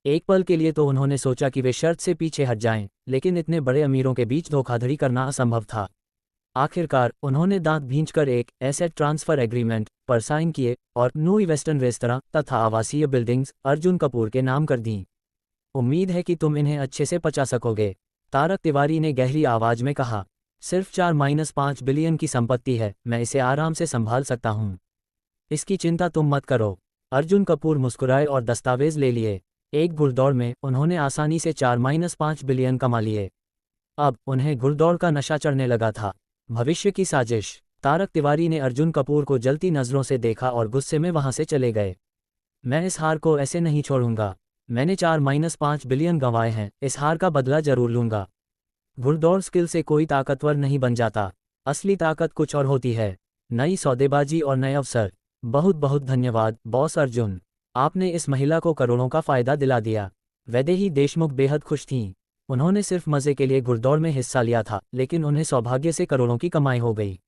एक पल के लिए तो उन्होंने सोचा कि वे शर्त से पीछे हट जाएं, लेकिन इतने बड़े अमीरों के बीच धोखाधड़ी करना असंभव था। आखिरकार उन्होंने दांत भींचकर एक एसेट ट्रांसफर एग्रीमेंट पर साइन किए और नई वेस्टर्न रेस्तरां तथा आवासीय बिल्डिंग्स अर्जुन कपूर के नाम कर दीं। उम्मीद है कि तुम इन्हें अच्छे से पचा सकोगे, तारक तिवारी ने गहरी आवाज में कहा। सिर्फ 4-5 बिलियन की संपत्ति है, मैं इसे आराम से संभाल सकता हूँ। इसकी चिंता तुम मत करो। अर्जुन कपूर मुस्कुराए और दस्तावेज ले लिए। एक घुड़दौड़ में उन्होंने आसानी से 4-5 बिलियन कमा लिए। अब उन्हें घुड़दौड़ का नशा चढ़ने लगा था। भविष्य की साजिश। तारक तिवारी ने अर्जुन कपूर को जलती नज़रों से देखा और गुस्से में वहां से चले गए। मैं इस हार को ऐसे नहीं छोड़ूंगा। मैंने 4-5 बिलियन गंवाए हैं, इस हार का बदला जरूर लूंगा। घुड़दौड़ स्किल से कोई ताकतवर नहीं बन जाता, असली ताकत कुछ और होती है। नई सौदेबाजी और नए अवसर। बहुत बहुत धन्यवाद बॉस अर्जुन, आपने इस महिला को करोड़ों का फायदा दिला दिया। वैदेही देशमुख बेहद खुश थीं। उन्होंने सिर्फ मजे के लिए घुड़दौड़ में हिस्सा लिया था, लेकिन उन्हें सौभाग्य से करोड़ों की कमाई हो गई।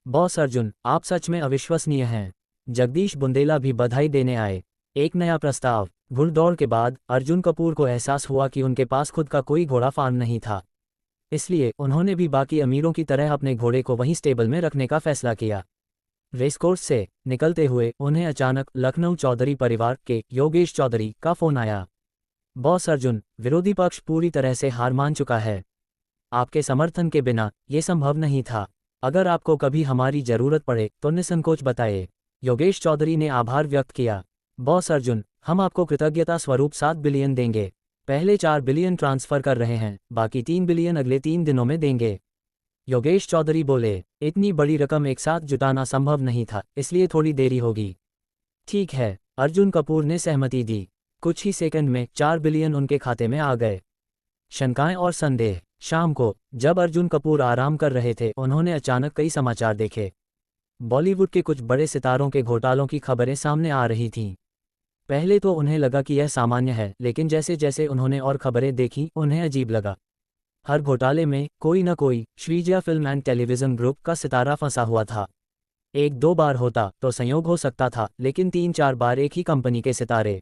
बॉस अर्जुन, आप सच में अविश्वसनीय हैं। जगदीश बुंदेला भी बधाई देने आए। एक नया प्रस्ताव। घुड़दौड़ के बाद अर्जुन कपूर को एहसास हुआ कि उनके पास खुद का कोई घोड़ा फार्म नहीं था। इसलिए उन्होंने भी बाकी अमीरों की तरह अपने घोड़े को वहीं स्टेबल में रखने का फैसला किया। रेसकोर्स से निकलते हुए उन्हें अचानक लखनऊ चौधरी परिवार के योगेश चौधरी का फोन आया। बॉस अर्जुन, विरोधी पक्ष पूरी तरह से हार मान चुका है। आपके समर्थन के बिना ये संभव नहीं था। अगर आपको कभी हमारी जरूरत पड़े तो निसंकोच बताएं। योगेश चौधरी ने आभार व्यक्त किया। बॉस अर्जुन, हम आपको कृतज्ञता स्वरूप 7 बिलियन देंगे। पहले 4 बिलियन ट्रांसफर कर रहे हैं, बाकी 3 बिलियन अगले 3 दिनों में देंगे। योगेश चौधरी बोले, इतनी बड़ी रकम एक साथ जुटाना संभव नहीं था, इसलिए थोड़ी देरी होगी। ठीक है, अर्जुन कपूर ने सहमति दी। कुछ ही सेकंड में 4 बिलियन उनके खाते में आ गए। शंकाएं और संदेह। शाम को जब अर्जुन कपूर आराम कर रहे थे, उन्होंने अचानक कई समाचार देखे। बॉलीवुड के कुछ बड़े सितारों के घोटालों की खबरें सामने आ रही थीं। पहले तो उन्हें लगा कि यह सामान्य है, लेकिन जैसे जैसे उन्होंने और खबरें देखीं, उन्हें अजीब लगा। हर घोटाले में कोई न कोई Shreejaya film and television group का सितारा फंसा हुआ था। 1-2 बार होता तो संयोग हो सकता था, लेकिन 3-4 बार एक ही कंपनी के सितारे।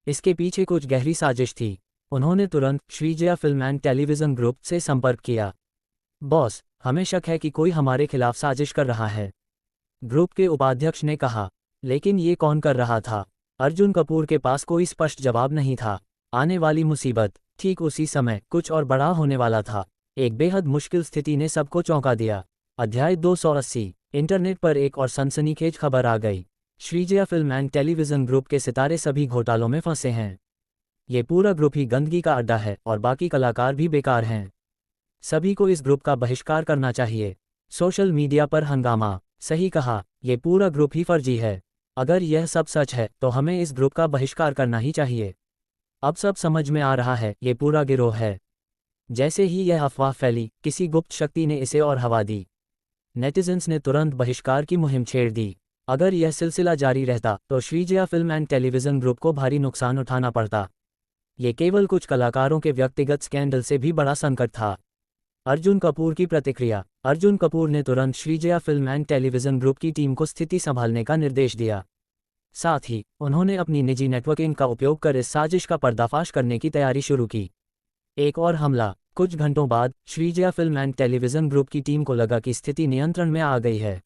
इसके पीछे कुछ गहरी साजिश थी। उन्होंने तुरंत Shreejaya film and television group से संपर्क किया। बॉस, हमें शक है कि कोई हमारे खिलाफ साजिश कर रहा है, ग्रुप के उपाध्यक्ष ने कहा। लेकिन ये कौन कर रहा था? अर्जुन कपूर के पास कोई स्पष्ट जवाब नहीं था। आने वाली मुसीबत। ठीक उसी समय कुछ और बड़ा होने वाला था। एक बेहद मुश्किल स्थिति ने सबको चौंका दिया। अध्याय 280। इंटरनेट पर एक और सनसनीखेज खबर आ गई। Shreejaya film and television group के सितारे सभी घोटालों में फंसे हैं। ये पूरा ग्रुप ही गंदगी का अड्डा है और बाकी कलाकार भी बेकार हैं। सभी को इस ग्रुप का बहिष्कार करना चाहिए। सोशल मीडिया पर हंगामा। सही कहा, ये पूरा ग्रुप ही फर्जी है। अगर यह सब सच है तो हमें इस ग्रुप का बहिष्कार करना ही चाहिए। अब सब समझ में आ रहा है, ये पूरा गिरोह है। जैसे ही यह अफवाह फैली, किसी गुप्त शक्ति ने इसे और हवा दी। नेटिजन्स ने तुरंत बहिष्कार की मुहिम छेड़ दी। अगर यह सिलसिला जारी रहता तो Shreejaya film and television group को भारी नुकसान उठाना पड़ता। ये केवल कुछ कलाकारों के व्यक्तिगत स्कैंडल से भी बड़ा संकट था। अर्जुन कपूर की प्रतिक्रिया। अर्जुन कपूर ने तुरंत Shreejaya film and television group की टीम को स्थिति संभालने का निर्देश दिया। साथ ही उन्होंने अपनी निजी नेटवर्किंग का उपयोग कर इस साजिश का पर्दाफाश करने की तैयारी शुरू की। एक और हमला। कुछ घंटों बाद Shreejaya film and television group की टीम को लगा कि स्थिति नियंत्रण में आ गई है।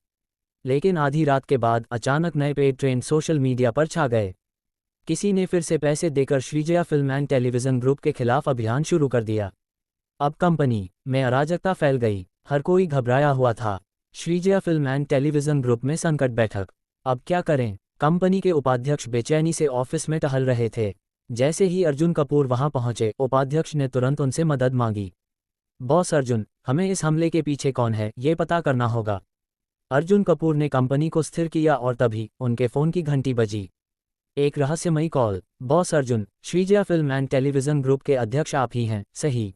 लेकिन आधी रात के बाद अचानक नए पेड ट्रेंड सोशल मीडिया पर छा गए। किसी ने फिर से पैसे देकर Shreejaya film and television group के खिलाफ अभियान शुरू कर दिया। अब कंपनी में अराजकता फैल गई। हर कोई घबराया हुआ था। Shreejaya film and television group में संकट बैठक। अब क्या करें? कंपनी के उपाध्यक्ष बेचैनी से ऑफिस में टहल रहे थे। जैसे ही अर्जुन कपूर वहां पहुंचे, उपाध्यक्ष ने तुरंत उनसे मदद मांगी। बॉस अर्जुन, हमें इस हमले के पीछे कौन है ये पता करना होगा। अर्जुन कपूर ने कंपनी को स्थिर किया और तभी उनके फ़ोन की घंटी बजी। एक रहस्यमयी call. Boss Arjun, Shreejaya film and television group के अध्यक्ष आप ही हैं, सही?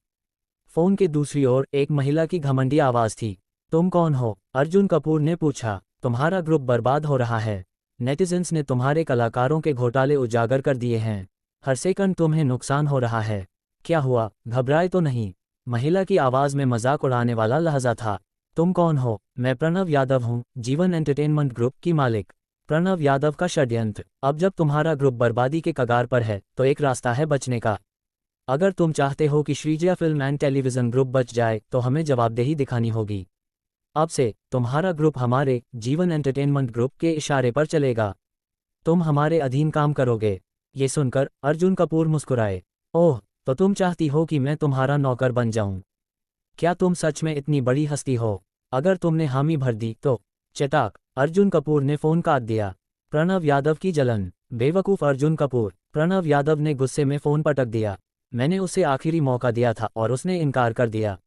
फ़ोन के दूसरी ओर एक महिला की घमंडी आवाज़ थी। तुम कौन हो? अर्जुन कपूर ने पूछा। तुम्हारा ग्रुप बर्बाद हो रहा है। नेटिजन्स ने तुम्हारे कलाकारों के घोटाले उजागर कर दिए हैं। हर सेकंड तुम्हें नुकसान हो रहा है। क्या हुआ, घबराए तो नहीं? महिला की आवाज़ में मजाक उड़ाने वाला लहजा था। तुम कौन हो? मैं प्रणव यादव हूँ, जीवन एंटरटेनमेंट ग्रुप की मालिक। प्रणव यादव का षड्यंत्र। अब जब तुम्हारा ग्रुप बर्बादी के कगार पर है तो एक रास्ता है बचने का। अगर तुम चाहते हो कि Shreejaya film and television group बच जाए तो हमें जवाबदेही दिखानी होगी। अब से तुम्हारा ग्रुप हमारे जीवन एंटरटेनमेंट ग्रुप के इशारे पर चलेगा। तुम हमारे अधीन काम करोगे। ये सुनकर अर्जुन कपूर मुस्कुराए। ओह, तो तुम चाहती हो कि मैं तुम्हारा नौकर बन जाऊं? क्या तुम सच में इतनी बड़ी हस्ती हो? अगर तुमने हामी भर दी तो। चटाक, अर्जुन कपूर ने फ़ोन काट दिया। प्रणव यादव की जलन। बेवकूफ़ अर्जुन कपूर। प्रणव यादव ने गुस्से में फ़ोन पटक दिया। मैंने उसे आखिरी मौका दिया था और उसने इनकार कर दिया।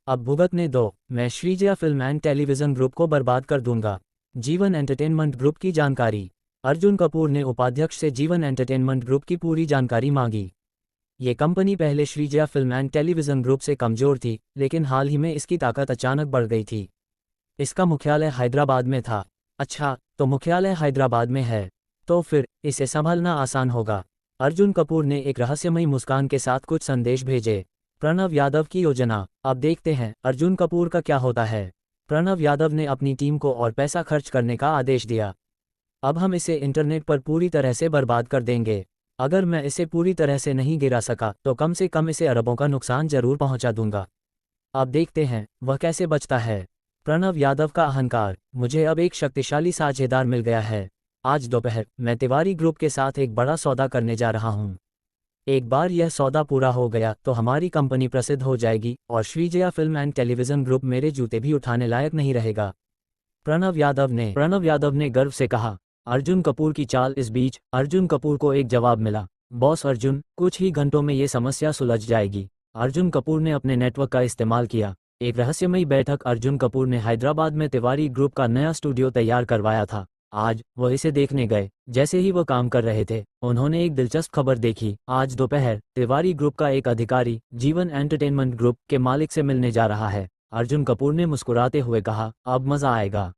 अब भुगतने दो। मैं Shreejaya film and television group को बर्बाद कर दूंगा। जीवन एंटरटेनमेंट ग्रुप की जानकारी। अर्जुन कपूर ने उपाध्यक्ष से जीवन एंटरटेनमेंट ग्रुप की पूरी जानकारी मांगी। ये कंपनी पहले Shreejaya film and television group से कमज़ोर थी, लेकिन हाल ही में इसकी ताकत अचानक बढ़ गई थी। इसका मुख्यालय हैदराबाद में था। अच्छा, तो मुख्यालय हैदराबाद में है तो फिर इसे संभालना आसान होगा। अर्जुन कपूर ने एक रहस्यमयी मुस्कान के साथ कुछ संदेश भेजे। प्रणव यादव की योजना। अब देखते हैं अर्जुन कपूर का क्या होता है। प्रणव यादव ने अपनी टीम को और पैसा खर्च करने का आदेश दिया। अब हम इसे इंटरनेट पर पूरी तरह से बर्बाद कर देंगे। अगर मैं इसे पूरी तरह से नहीं गिरा सका तो कम से कम इसे अरबों का नुकसान जरूर पहुंचा दूंगा। अब देखते हैं वह कैसे बचता है। प्रणव यादव का अहंकार। मुझे अब एक शक्तिशाली साझेदार मिल गया है। आज दोपहर मैं तिवारी ग्रुप के साथ एक बड़ा सौदा करने जा रहा हूं। एक बार यह सौदा पूरा हो गया तो हमारी कंपनी प्रसिद्ध हो जाएगी और Shreejaya film and television group मेरे जूते भी उठाने लायक नहीं रहेगा। प्रणव यादव ने गर्व से कहा। अर्जुन कपूर की चाल। इस बीच अर्जुन कपूर को एक जवाब मिला। बॉस अर्जुन, कुछ ही घंटों में ये समस्या सुलझ जाएगी। अर्जुन कपूर ने अपने नेटवर्क का इस्तेमाल किया। एक रहस्यमयी बैठक। अर्जुन कपूर ने हैदराबाद में तिवारी ग्रुप का नया स्टूडियो तैयार करवाया था। आज वह इसे देखने गए। जैसे ही वह काम कर रहे थे उन्होंने एक दिलचस्प खबर देखी। आज दोपहर तिवारी ग्रुप का एक अधिकारी जीवन एंटरटेनमेंट ग्रुप के मालिक से मिलने जा रहा है। अर्जुन कपूर ने मुस्कुराते हुए कहा, अब मजा आएगा।